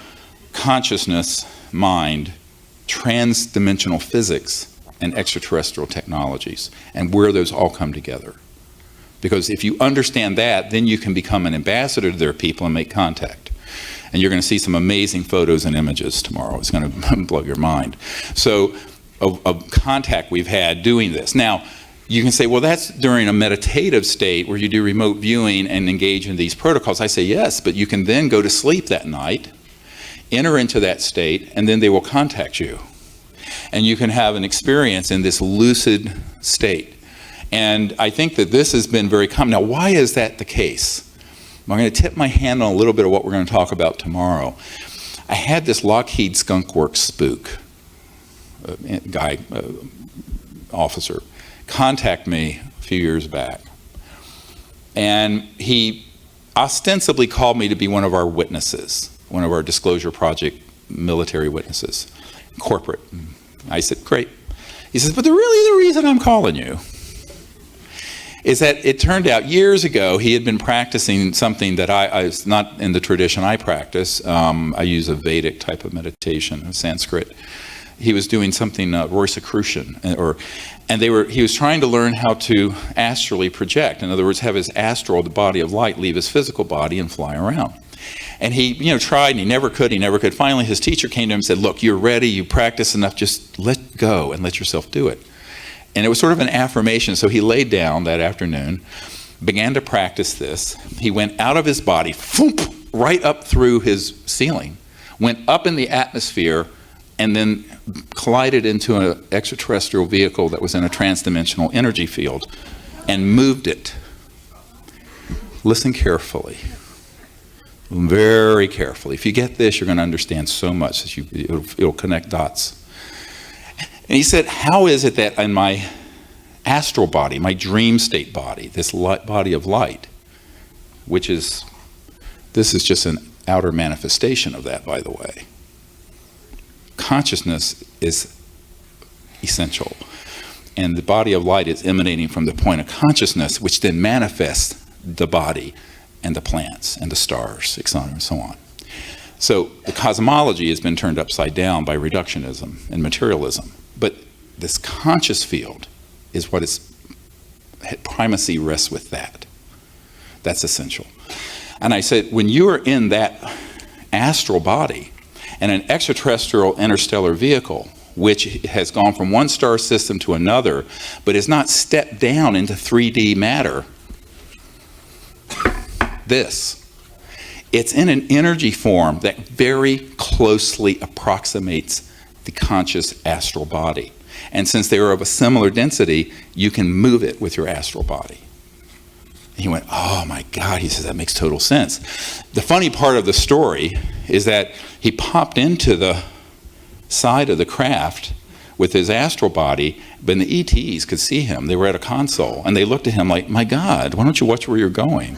consciousness, mind, trans-dimensional physics, and extraterrestrial technologies, and where those all come together. Because if you understand that, then you can become an ambassador to their people and make contact. And you're going to see some amazing photos and images tomorrow. It's going to blow your mind. So, of contact we've had doing this. Now, you can say, well, that's during a meditative state where you do remote viewing and engage in these protocols. I say, yes, but you can then go to sleep that night, enter into that state, and then they will contact you. And you can have an experience in this lucid state. And I think that this has been very common. Now, why is that the case? I'm going to tip my hand on a little bit of what we're going to talk about tomorrow. I had this Lockheed Skunk Works spook, officer, contact me a few years back. And he ostensibly called me to be one of our witnesses, one of our Disclosure Project military witnesses, corporate. I said, great. He says, but really the reason I'm calling you is that it turned out years ago he had been practicing something that I was not in the tradition I practice. I use a Vedic type of meditation, Sanskrit. He was doing something, Rosicrucian, and he was trying to learn how to astrally project. In other words, have his astral, the body of light, leave his physical body and fly around. And he, tried, and he never could. Finally, his teacher came to him and said, look, you're ready, you practice enough, just let go and let yourself do it. And it was sort of an affirmation. So he laid down that afternoon, began to practice this. He went out of his body, right up through his ceiling, went up in the atmosphere, and then collided into an extraterrestrial vehicle that was in a transdimensional energy field and moved it. Listen carefully. Very carefully. If you get this, you're going to understand so much that it'll connect dots. And he said, how is it that in my astral body, my dream state body, this body of light, this is just an outer manifestation of that, by the way. Consciousness is essential. And the body of light is emanating from the point of consciousness, which then manifests the body and the plants and the stars, etc., and so on. So the cosmology has been turned upside down by reductionism and materialism. But this conscious field is what is primacy rests with that. That's essential. And I said, when you are in that astral body and an extraterrestrial interstellar vehicle, which has gone from one star system to another, but has not stepped down into 3D matter, it's in an energy form that very closely approximates the conscious astral body. And since they are of a similar density, you can move it with your astral body. And he went, oh my God, he says, that makes total sense. The funny part of the story is that he popped into the side of the craft with his astral body, but the ETs could see him. They were at a console, and they looked at him like, my God, why don't you watch where you're going?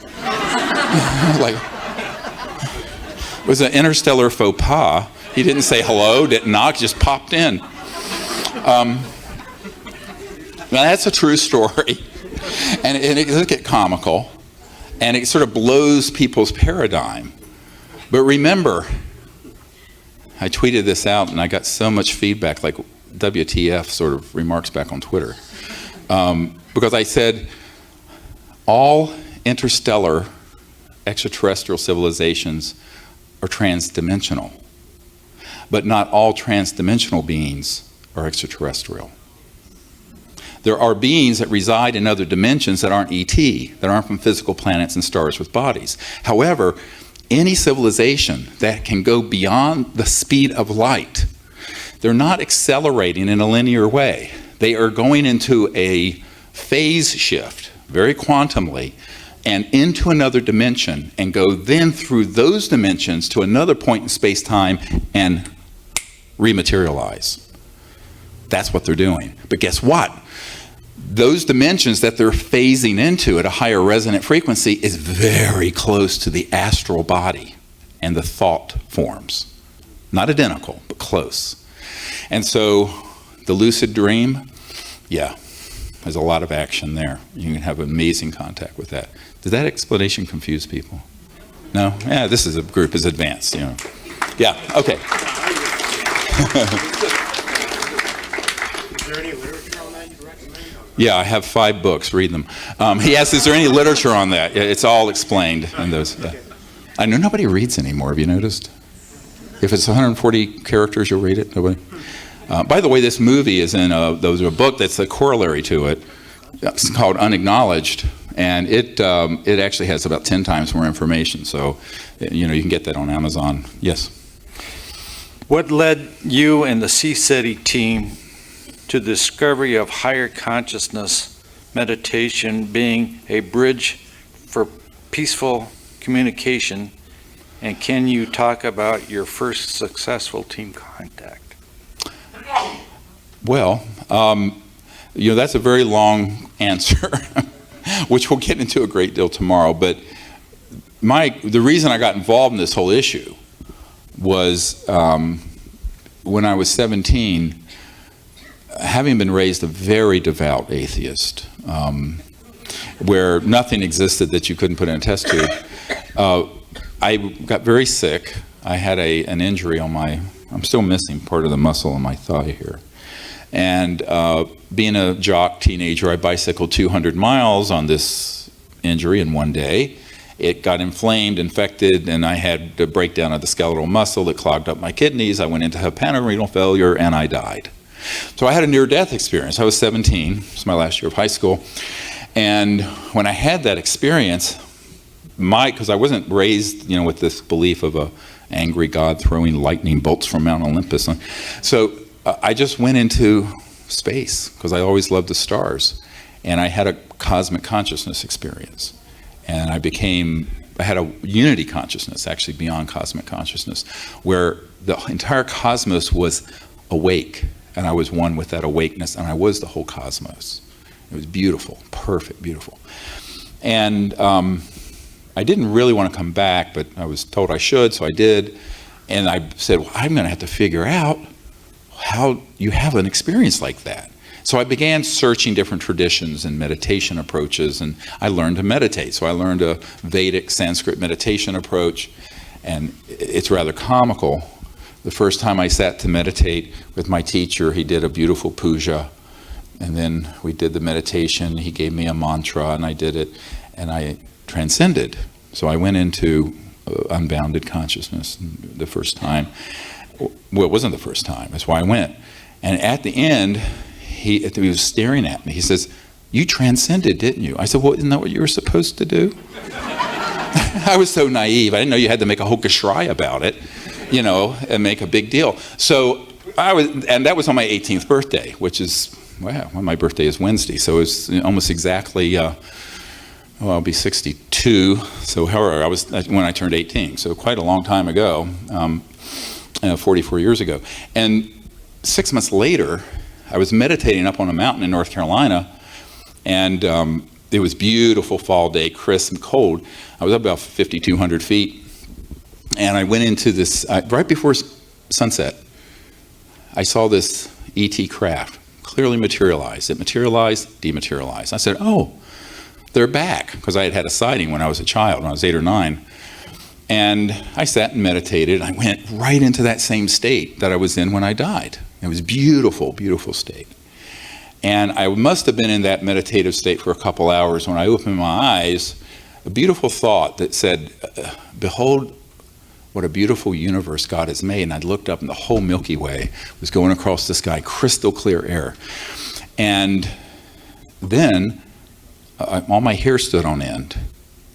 Like, it was an interstellar faux pas. He didn't say hello, didn't knock, just popped in. Now that's a true story. And it does get comical, and it sort of blows people's paradigm. But remember, I tweeted this out, and I got so much feedback, like WTF sort of remarks back on Twitter. Because I said, all interstellar extraterrestrial civilizations are transdimensional. But not all transdimensional beings are extraterrestrial. There are beings that reside in other dimensions that aren't ET, that aren't from physical planets and stars with bodies. However, any civilization that can go beyond the speed of light, they're not accelerating in a linear way. They are going into a phase shift, very quantumly, and into another dimension, and go then through those dimensions to another point in space-time and rematerialize. That's what they're doing. But guess what? Those dimensions that they're phasing into at a higher resonant frequency is very close to the astral body and the thought forms. Not identical, but close. And so the lucid dream, yeah, there's a lot of action there. You can have amazing contact with that. Did that explanation confuse people? No? Yeah, this is a group is advanced, you know. Yeah, okay.
Is there any literature on that you recommend?
Yeah, I have 5 books. Read them. He asked, is there any literature on that? It's all explained in those. Yeah. I know nobody reads anymore. Have you noticed? If it's 140 characters, you'll read it. Nobody. By the way, this movie is in a book that's a corollary to it. It's called Unacknowledged, and it actually has about 10 times more information. So, you know, you can get that on Amazon. Yes.
What led you and the Sea City team to the discovery of higher consciousness meditation being a bridge for peaceful communication? And can you talk about your first successful team contact?
Well, you know, that's a very long answer, which we'll get into a great deal tomorrow. But the reason I got involved in this whole issue was when I was 17, having been raised a very devout atheist, where nothing existed that you couldn't put in a test tube, I got very sick. I had an injury on I'm still missing part of the muscle on my thigh here. And being a jock teenager, I bicycled 200 miles on this injury in one day. It got inflamed, infected, and I had a breakdown of the skeletal muscle that clogged up my kidneys. I went into hepatorenal failure, and I died. So I had a near-death experience. I was 17. It was my last year of high school. And when I had that experience, because I wasn't raised, you know, with this belief of a angry God throwing lightning bolts from Mount Olympus. So I just went into space because I always loved the stars. And I had a cosmic consciousness experience. And I had a unity consciousness, actually beyond cosmic consciousness, where the entire cosmos was awake and I was one with that awakeness, and I was the whole cosmos. It was beautiful, perfect, beautiful. And I didn't really want to come back, but I was told I should, so I did. And I said, well, I'm going to have to figure out how you have an experience like that. So I began searching different traditions and meditation approaches, and I learned to meditate. So I learned a Vedic Sanskrit meditation approach, and it's rather comical. The first time I sat to meditate with my teacher, he did a beautiful puja, and then we did the meditation. He gave me a mantra, and I did it, and I transcended. So I went into unbounded consciousness the first time. Well, it wasn't the first time. That's why I went. And at the end, he was staring at me. He says, "You transcended, didn't you?" I said, "Well, isn't that what you were supposed to do?" I was so naive. I didn't know you had to make a hokashrai about it, and make a big deal. So and that was on my 18th birthday, which is, wow, well, my birthday is Wednesday. So it's almost exactly, I'll be 62. So however, I was when I turned 18. So quite a long time ago, 44 years ago. And 6 months later, I was meditating up on a mountain in North Carolina, and it was beautiful fall day, crisp and cold. I was up about 5,200 feet, and I went into this, right before sunset, I saw this ET craft clearly materialize. It materialized, dematerialized. I said, oh, they're back, because I had had a sighting when I was a child, when I was 8 or 9. And I sat and meditated. I went right into that same state that I was in when I died. It was beautiful, beautiful state. And I must have been in that meditative state for a couple hours. When I opened my eyes, a beautiful thought that said, behold, what a beautiful universe God has made. And I looked up, and the whole Milky Way was going across the sky, crystal clear air. And then all my hair stood on end,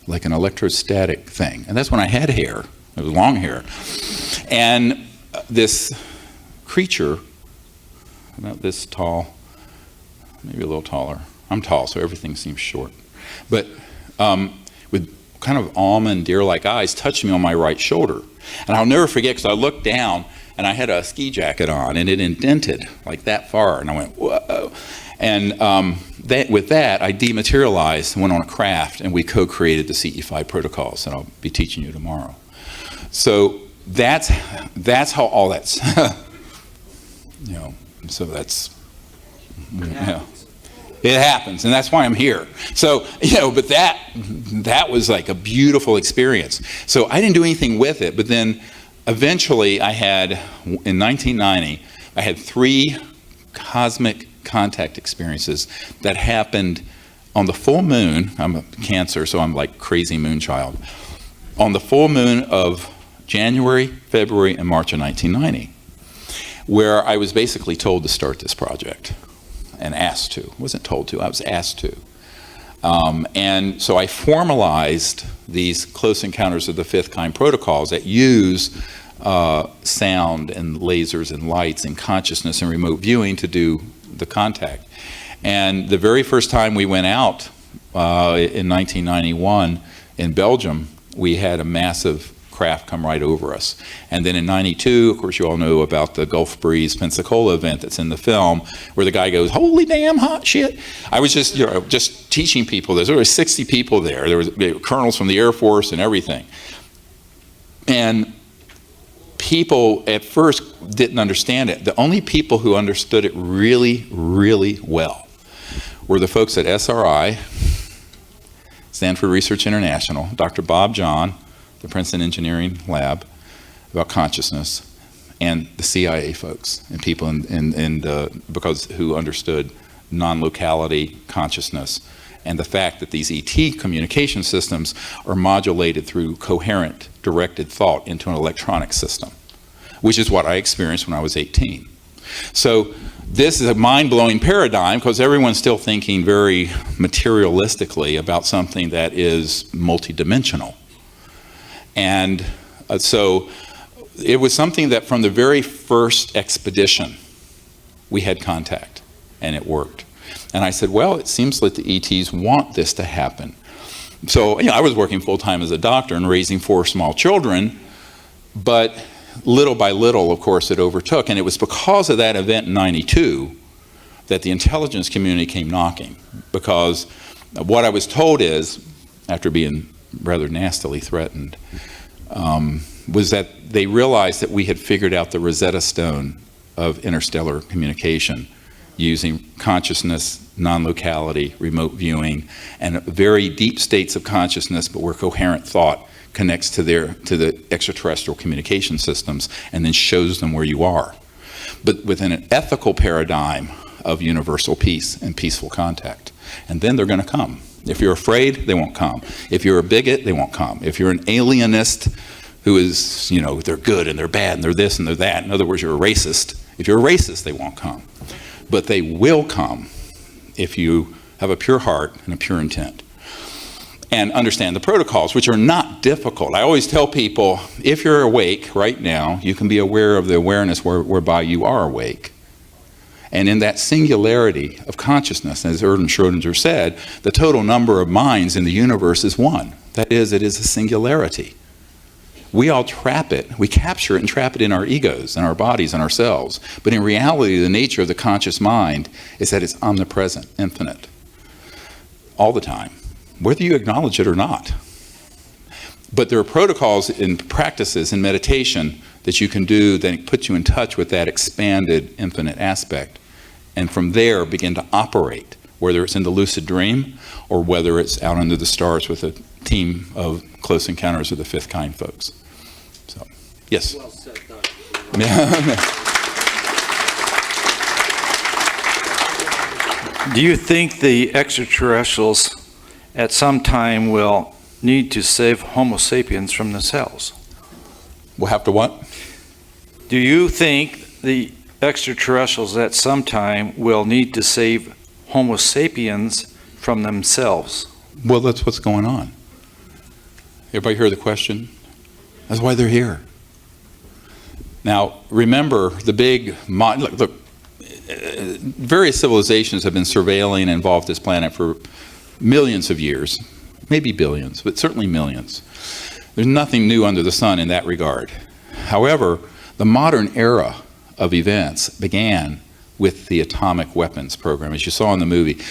like an electrostatic thing. And that's when I had hair. It was long hair. And this creature, about this tall, maybe a little taller. I'm tall, so everything seems short. But with kind of almond deer-like eyes, touched me on my right shoulder. And I'll never forget, because I looked down, and I had a ski jacket on, and it indented like that far. And I went, whoa. And with that, I dematerialized and went on a craft, and we co-created the CE5 protocols that I'll be teaching you tomorrow. So that's how all that's, so that's, it happens, and that's why I'm here. So, but that was like a beautiful experience. So I didn't do anything with it, but then eventually in 1990, I had 3 cosmic contact experiences that happened on the full moon. I'm a Cancer, so I'm like crazy moon child. On the full moon of January, February, and March of 1990, where I was basically told to start this project. And asked to. I wasn't told to, I was asked to. And so I formalized these close encounters of the fifth kind protocols that use sound and lasers and lights and consciousness and remote viewing to do the contact. And the very first time we went out in 1991 in Belgium, we had a massive craft come right over us. And then in 92, of course, you all know about the Gulf Breeze Pensacola event that's in the film, where the guy goes, holy damn hot shit. I was just teaching people this. There were 60 people there. There were colonels from the Air Force and everything. And people at first didn't understand it. The only people who understood it really, really well were the folks at SRI, Stanford Research International, Dr. Bob John, the Princeton Engineering Lab, about consciousness, and the CIA folks and people because who understood non-locality consciousness and the fact that these ET communication systems are modulated through coherent directed thought into an electronic system, which is what I experienced when I was 18. So this is a mind-blowing paradigm, because everyone's still thinking very materialistically about something that is multidimensional. And so it was something that from the very first expedition, we had contact, and it worked. And I said, well, it seems like the ETs want this to happen. So I was working full-time as a doctor and raising 4 small children, but little by little, of course, it overtook. And it was because of that event in 92 that the intelligence community came knocking. Because what I was told is, after being rather nastily threatened, was that they realized that we had figured out the Rosetta Stone of interstellar communication using consciousness, non-locality, remote viewing, and very deep states of consciousness, but where coherent thought connects to the extraterrestrial communication systems and then shows them where you are. But within an ethical paradigm of universal peace and peaceful contact. And then they're going to come. If you're afraid, they won't come. If you're a bigot, they won't come. If you're an alienist who is, they're good and they're bad and they're this and they're that, in other words, you're a racist. If you're a racist, they won't come. But they will come if you have a pure heart and a pure intent. And understand the protocols, which are not difficult. I always tell people, if you're awake right now, you can be aware of the awareness whereby you are awake. And in that singularity of consciousness, as Erwin Schrödinger said, the total number of minds in the universe is one. That is, it is a singularity. We all trap it. We capture it and trap it in our egos and our bodies and ourselves. But in reality, the nature of the conscious mind is that it's omnipresent, infinite, all the time, whether you acknowledge it or not. But there are protocols and practices in meditation that you can do that put you in touch with that expanded, infinite aspect. And from there, begin to operate, whether it's in the lucid dream or whether it's out under the stars with a team of Close Encounters of the Fifth Kind folks. So, yes?
Well said, Dr.
Do you think the extraterrestrials at some time will need to save Homo sapiens from themselves?
We'll have to what?
Do you think the extraterrestrials at some time will need to save Homo sapiens from themselves?
Well, that's what's going on. Everybody hear the question? That's why they're here. Now, remember various civilizations have been surveilling and involved this planet for millions of years, maybe billions, but certainly millions. There's nothing new under the sun in that regard. However, the modern era of events began with the atomic weapons program, as you saw in the movie.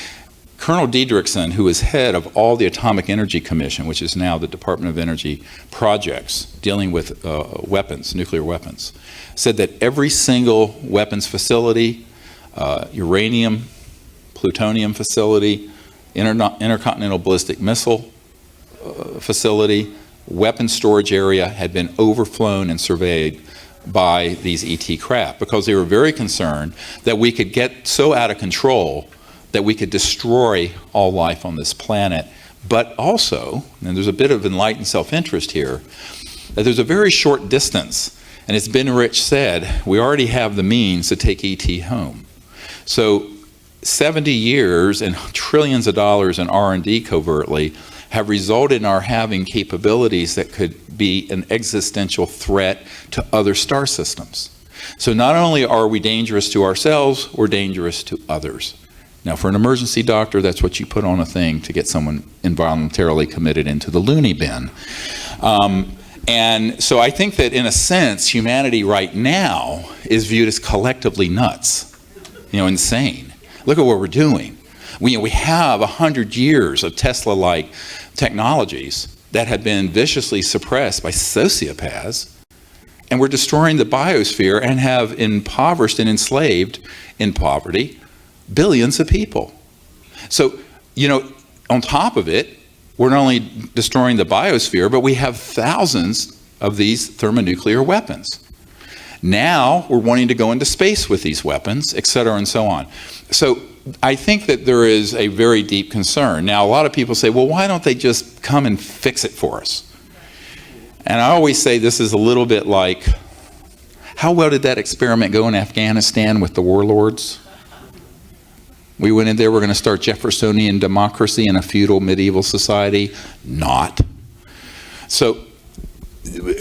Colonel Diedrichson, who is head of all the Atomic Energy Commission, which is now the Department of Energy projects dealing with weapons, nuclear weapons, said that every single weapons facility, uranium, plutonium facility, intercontinental ballistic missile facility, weapon storage area had been overflown and surveyed by these ET craft because they were very concerned that we could get so out of control that we could destroy all life on this planet. But also, and there's a bit of enlightened self-interest here, that there's a very short distance, and as Ben Rich said, we already have the means to take ET home. So 70 years and trillions of dollars in R&D covertly have resulted in our having capabilities that could be an existential threat to other star systems. So not only are we dangerous to ourselves, we're dangerous to others. Now, for an emergency doctor, that's what you put on a thing to get someone involuntarily committed into the loony bin. And so I think that in a sense, humanity right now is viewed as collectively nuts, insane. Look at what we're doing. We have 100 years of Tesla-like technologies that have been viciously suppressed by sociopaths, and we're destroying the biosphere and have impoverished and enslaved in poverty billions of people. So, on top of it, we're not only destroying the biosphere, but we have thousands of these thermonuclear weapons. Now we're wanting to go into space with these weapons, et cetera, and so on. So I think that there is a very deep concern. Now, a lot of people say, well, why don't they just come and fix it for us? And I always say this is a little bit like, how well did that experiment go in Afghanistan with the warlords? We went in there, we're going to start Jeffersonian democracy in a feudal medieval society. Not. So,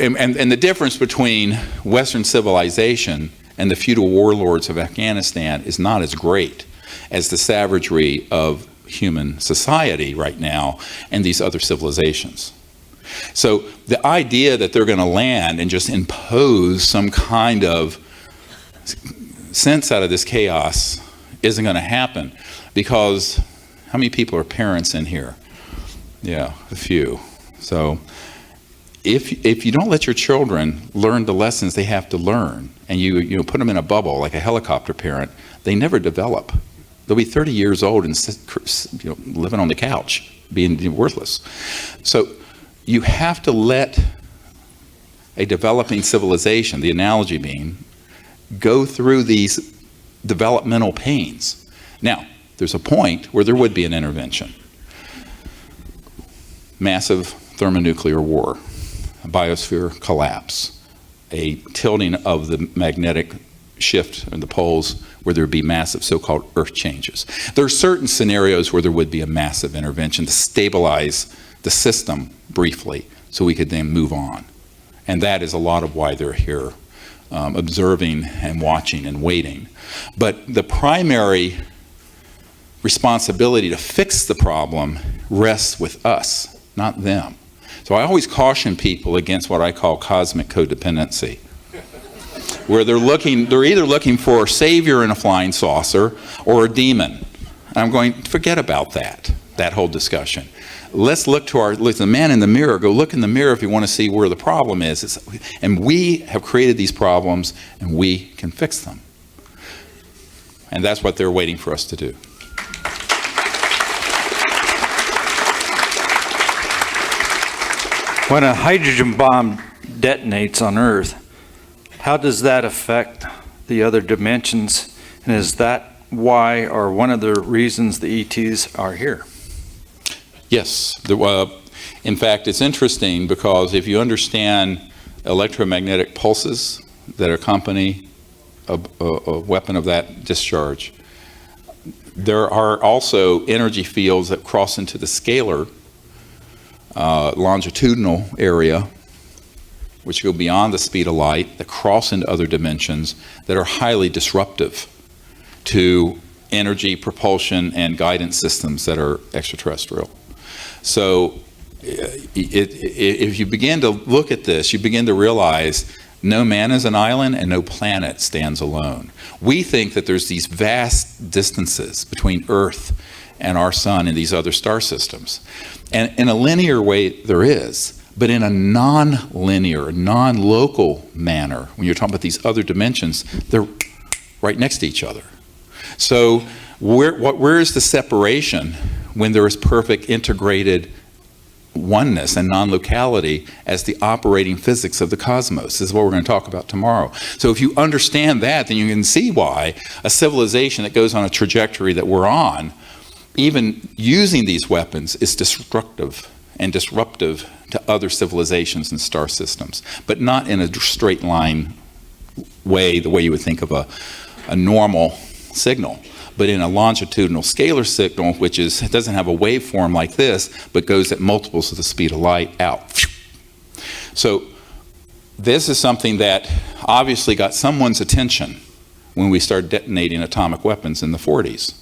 and the difference between Western civilization and the feudal warlords of Afghanistan is not as great as the savagery of human society right now and these other civilizations. So the idea that they're going to land and just impose some kind of sense out of this chaos isn't going to happen, because how many people are parents in here? Yeah, a few. So if you don't let your children learn the lessons they have to learn, and you put them in a bubble like a helicopter parent, they never develop. They'll be 30 years old and living on the couch, being worthless. So you have to let a developing civilization, the analogy being, go through these developmental pains. Now, there's a point where there would be an intervention. Massive thermonuclear war, a biosphere collapse, a tilting of the magnetic shift in the poles where there would be massive so-called earth changes. There are certain scenarios where there would be a massive intervention to stabilize the system briefly so we could then move on. And that is a lot of why they're here, observing and watching and waiting. But the primary responsibility to fix the problem rests with us, not them. So I always caution people against what I call cosmic codependency, where they're either looking for a savior in a flying saucer or a demon. And I'm going, forget about that whole discussion. Let's look to the man in the mirror. Go look in the mirror if you want to see where the problem is. And we have created these problems, and we can fix them. And that's what they're waiting for us to do.
When a hydrogen bomb detonates on Earth, how does that affect the other dimensions? And is that why, or one of the reasons, the ETs are here?
Yes. In fact, it's interesting because if you understand electromagnetic pulses that accompany a weapon of that discharge, there are also energy fields that cross into the scalar longitudinal area, which go beyond the speed of light, that cross into other dimensions that are highly disruptive to energy, propulsion, and guidance systems that are extraterrestrial. So if you begin to look at this, you begin to realize no man is an island and no planet stands alone. We think that there's these vast distances between Earth and our sun and these other star systems. And in a linear way, there is. But in a non-linear, non-local manner, when you're talking about these other dimensions, they're right next to each other. So where is the separation when there is perfect integrated oneness and non-locality as the operating physics of the cosmos? This is what we're going to talk about tomorrow. So if you understand that, then you can see why a civilization that goes on a trajectory that we're on, even using these weapons, is destructive and disruptive to other civilizations and star systems, but not in a straight line way, the way you would think of a normal signal, but in a longitudinal scalar signal, which doesn't have a waveform like this, but goes at multiples of the speed of light out. So this is something that obviously got someone's attention when we started detonating atomic weapons in the 40s.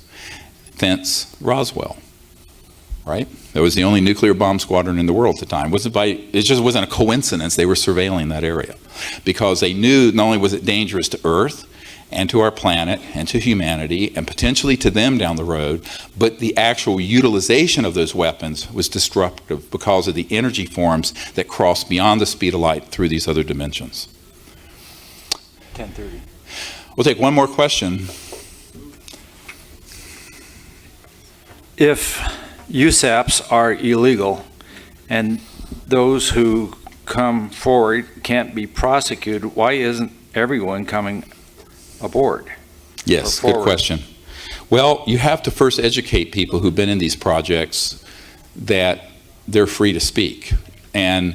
Thence Roswell, right? That was the only nuclear bomb squadron in the world at the time. It just wasn't a coincidence they were surveilling that area, because they knew not only was it dangerous to Earth and to our planet and to humanity and potentially to them down the road, but the actual utilization of those weapons was disruptive because of the energy forms that cross beyond the speed of light through these other dimensions.
10:30.
We'll take one more question.
If USAPs are illegal and those who come forward can't be prosecuted, why isn't everyone coming aboard?
Yes, good question. Well, you have to first educate people who've been in these projects that they're free to speak. And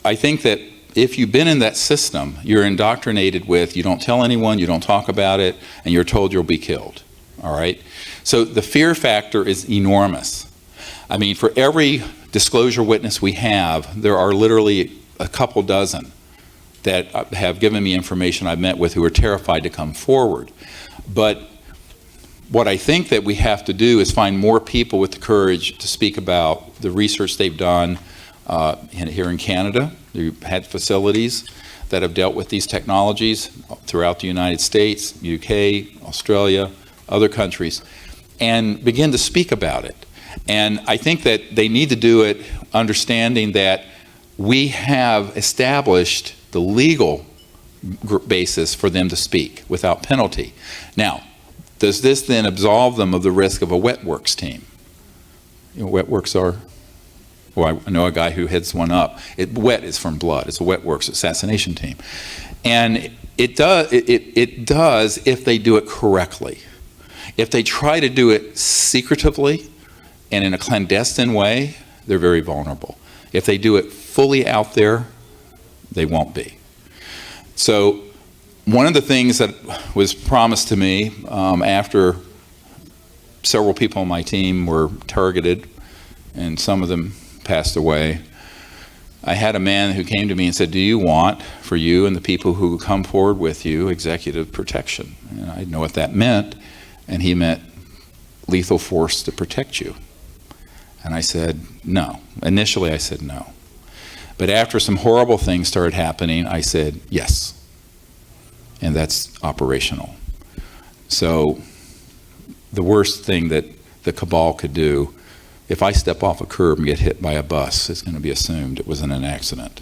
I think that if you've been in that system, you're indoctrinated with, you don't tell anyone, you don't talk about it, and you're told you'll be killed. All right? So the fear factor is enormous. I mean, for every disclosure witness we have, there are literally a couple dozen that have given me information I've met with who are terrified to come forward. But what I think that we have to do is find more people with the courage to speak about the research they've done, Here in Canada, we've had facilities that have dealt with these technologies throughout the United States, UK, Australia, other countries, and begin to speak about it. And I think that they need to do it understanding that we have established the legal basis for them to speak without penalty. Now, does this then absolve them of the risk of a wet works team? You know, wet works are, well, I know a guy who heads one up. Wet is from blood. It's a wet works assassination team. And it does if they do it correctly. If they try to do it secretively and in a clandestine way, they're very vulnerable. If they do it fully out there, they won't be. So one of the things that was promised to me after several people on my team were targeted and some of them passed away, I had a man who came to me and said, do you want, for you and the people who come forward with you, executive protection? And I didn't know what that meant, and he meant lethal force to protect you. And I said, no. Initially I said no. But after some horrible things started happening, I said yes. And that's operational. So the worst thing that the Cabal could do, if I step off a curb and get hit by a bus, it's going to be assumed it was in an accident.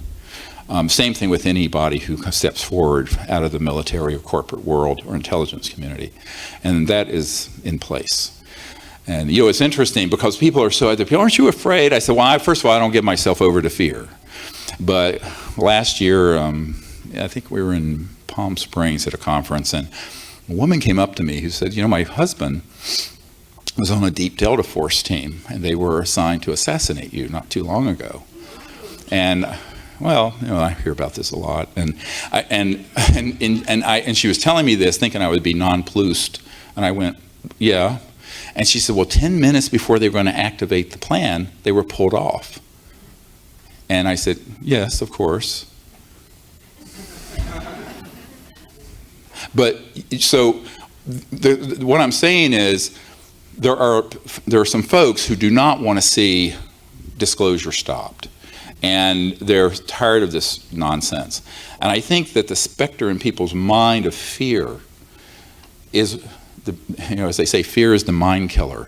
Same thing with anybody who steps forward out of the military or corporate world or intelligence community. And that is in place. And you know, it's interesting because people are so, aren't you afraid? I said, well, first of all, I don't give myself over to fear. But last year, I think we were in Palm Springs at a conference, and a woman came up to me who said, you know, my husband was on a deep Delta Force team, and they were assigned to assassinate you not too long ago. And well, you know, I hear about this a lot, and she was telling me this, thinking I would be nonplussed, and I went, yeah. And she said, well, 10 minutes before they were going to activate the plan, they were pulled off. And I said, yes, of course. But so what I'm saying is there are some folks who do not want to see disclosure stopped. And they're tired of this nonsense. And I think that the specter in people's mind of fear is, as they say, fear is the mind killer.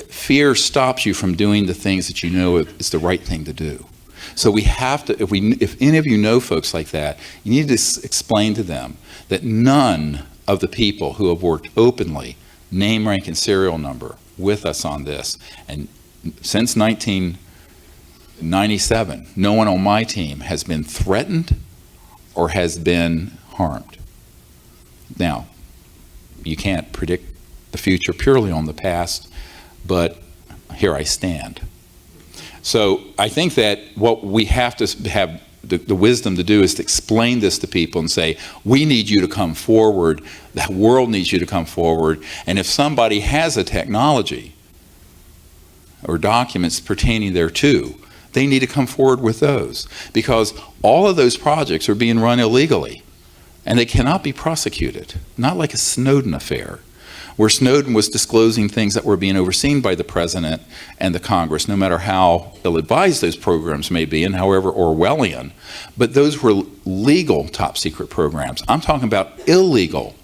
Fear stops you from doing the things that you know is the right thing to do. So we have to, if any of you know folks like that, you need to explain to them that none of the people who have worked openly, name, rank, and serial number with us on this, and since 1997, no one on my team has been threatened or has been harmed. Now, you can't predict the future purely on the past, but here I stand. So I think that what we have to have the wisdom to do is to explain this to people and say, we need you to come forward, the world needs you to come forward, and if somebody has a technology or documents pertaining thereto, they need to come forward with those, because all of those projects are being run illegally and they cannot be prosecuted, not like a Snowden affair, where Snowden was disclosing things that were being overseen by the president and the Congress, no matter how ill-advised those programs may be and however Orwellian. But those were legal top secret programs. I'm talking about illegal,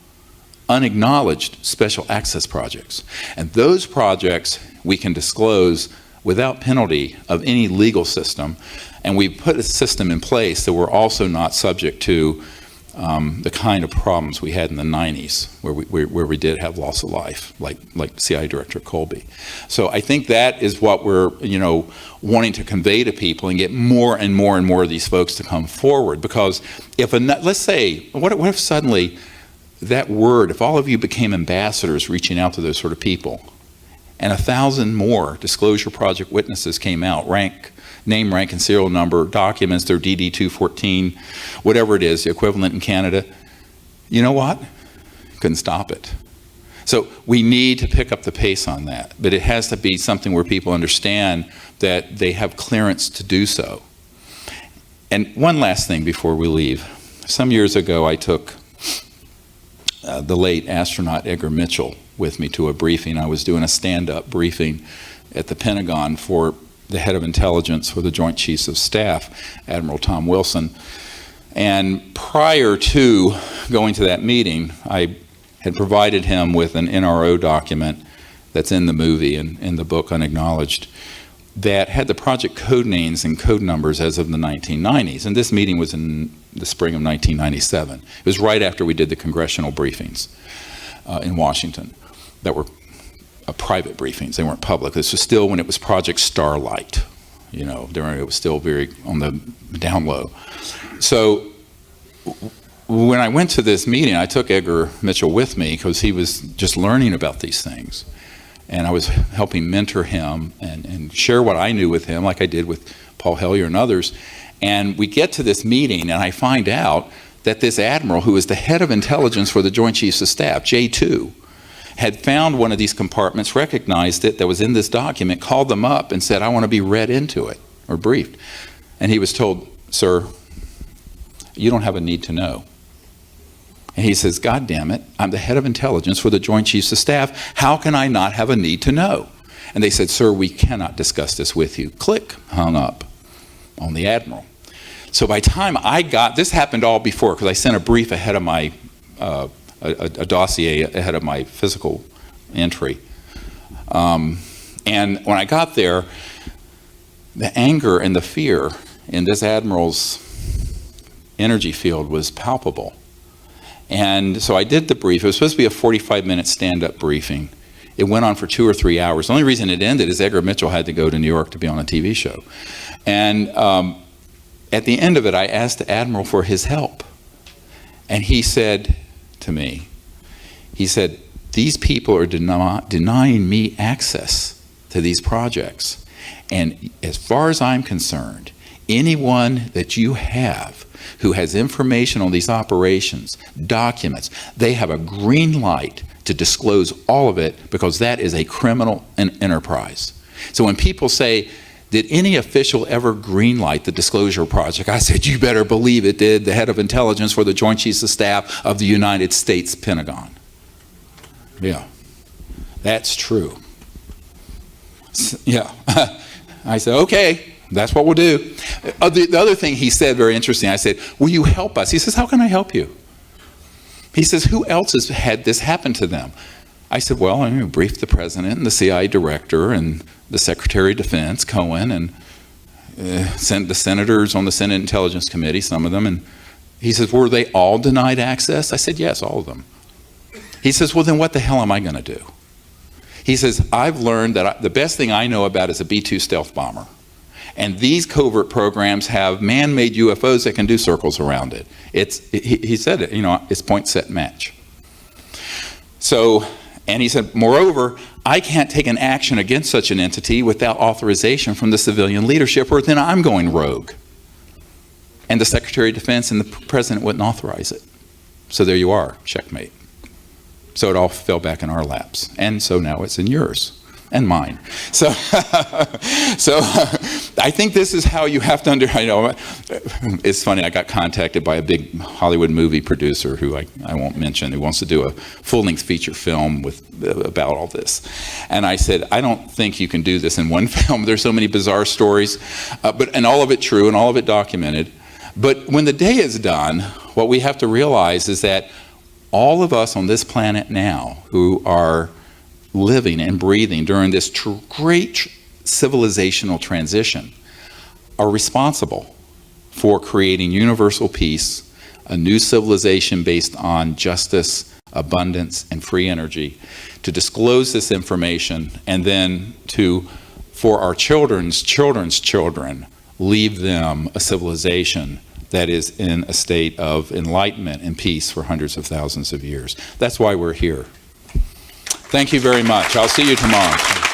unacknowledged special access projects. And those projects we can disclose without penalty of any legal system. And we put a system in place that we're also not subject to the kind of problems we had in the 90s, where we did have loss of life, like CIA Director Colby. So I think that is what we're wanting to convey to people and get more and more and more of these folks to come forward. Because if let's say, what if suddenly that word, if all of you became ambassadors reaching out to those sort of people, and 1,000 more Disclosure Project witnesses came out, name, rank, and serial number, documents, their DD-214, whatever it is, the equivalent in Canada. You know what? Couldn't stop it. So we need to pick up the pace on that, but it has to be something where people understand that they have clearance to do so. And one last thing before we leave. Some years ago, I took the late astronaut Edgar Mitchell with me to a briefing. I was doing a stand-up briefing at the Pentagon for the head of intelligence for the Joint Chiefs of Staff, Admiral Tom Wilson. And prior to going to that meeting, I had provided him with an NRO document that's in the movie and in the book Unacknowledged that had the project code names and code numbers as of the 1990s. And this meeting was in the spring of 1997. It was right after we did the congressional briefings in Washington that were private briefings. They weren't public. This was still when it was Project Starlight. You know, it was still very on the down low. So when I went to this meeting, I took Edgar Mitchell with me because he was just learning about these things. And I was helping mentor him and share what I knew with him, like I did with Paul Hellyer and others. And we get to this meeting, and I find out that this admiral, who is the head of intelligence for the Joint Chiefs of Staff, J2, had found one of these compartments, recognized it, that was in this document, called them up and said, I want to be read into it, or briefed. And he was told, sir, you don't have a need to know. And he says, God damn it, I'm the head of intelligence for the Joint Chiefs of Staff. How can I not have a need to know? And they said, sir, we cannot discuss this with you. Click, hung up on the admiral. So by the time I got, this happened all before, because I sent a brief ahead of my, a dossier ahead of my physical entry. And when I got there, the anger and the fear in this admiral's energy field was palpable. And so I did the brief. It was supposed to be a 45-minute stand-up briefing. It went on for 2 or 3 hours. The only reason it ended is Edgar Mitchell had to go to New York to be on a TV show. And at the end of it, I asked the admiral for his help. And he said to me, he said, these people are denying me access to these projects. And as far as I'm concerned, anyone that you have who has information on these operations, documents, they have a green light to disclose all of it because that is a criminal enterprise. So when people say, did any official ever green light the disclosure project? I said, you better believe it did. The head of intelligence for the Joint Chiefs of Staff of the United States Pentagon. Yeah, that's true. Yeah, I said, okay. That's what we'll do. The other thing he said, very interesting, I said, will you help us? He says, how can I help you? He says, who else has had this happen to them? I said, well, I briefed the president and the CIA director and the Secretary of Defense, Cohen, and sent the senators on the Senate Intelligence Committee, some of them. And he says, were they all denied access? I said, yes, all of them. He says, well, then what the hell am I going to do? He says, I've learned that the best thing I know about is a B-2 stealth bomber. And these covert programs have man-made UFOs that can do circles around it. He said it, it's point, set, match. So, and he said, moreover, I can't take an action against such an entity without authorization from the civilian leadership, or then I'm going rogue. And the Secretary of Defense and the President wouldn't authorize it. So there you are, checkmate. So it all fell back in our laps. And so now it's in yours. And mine. So, I think this is how you have to it's funny, I got contacted by a big Hollywood movie producer who I won't mention, who wants to do a full-length feature film about all this. And I said, I don't think you can do this in one film. There's so many bizarre stories, and all of it true and all of it documented. But when the day is done, what we have to realize is that all of us on this planet now who are living and breathing during this great civilizational transition are responsible for creating universal peace, a new civilization based on justice, abundance, and free energy, to disclose this information, and then for our children's children, leave them a civilization that is in a state of enlightenment and peace for hundreds of thousands of years. That's why we're here. Thank you very much. I'll see you tomorrow.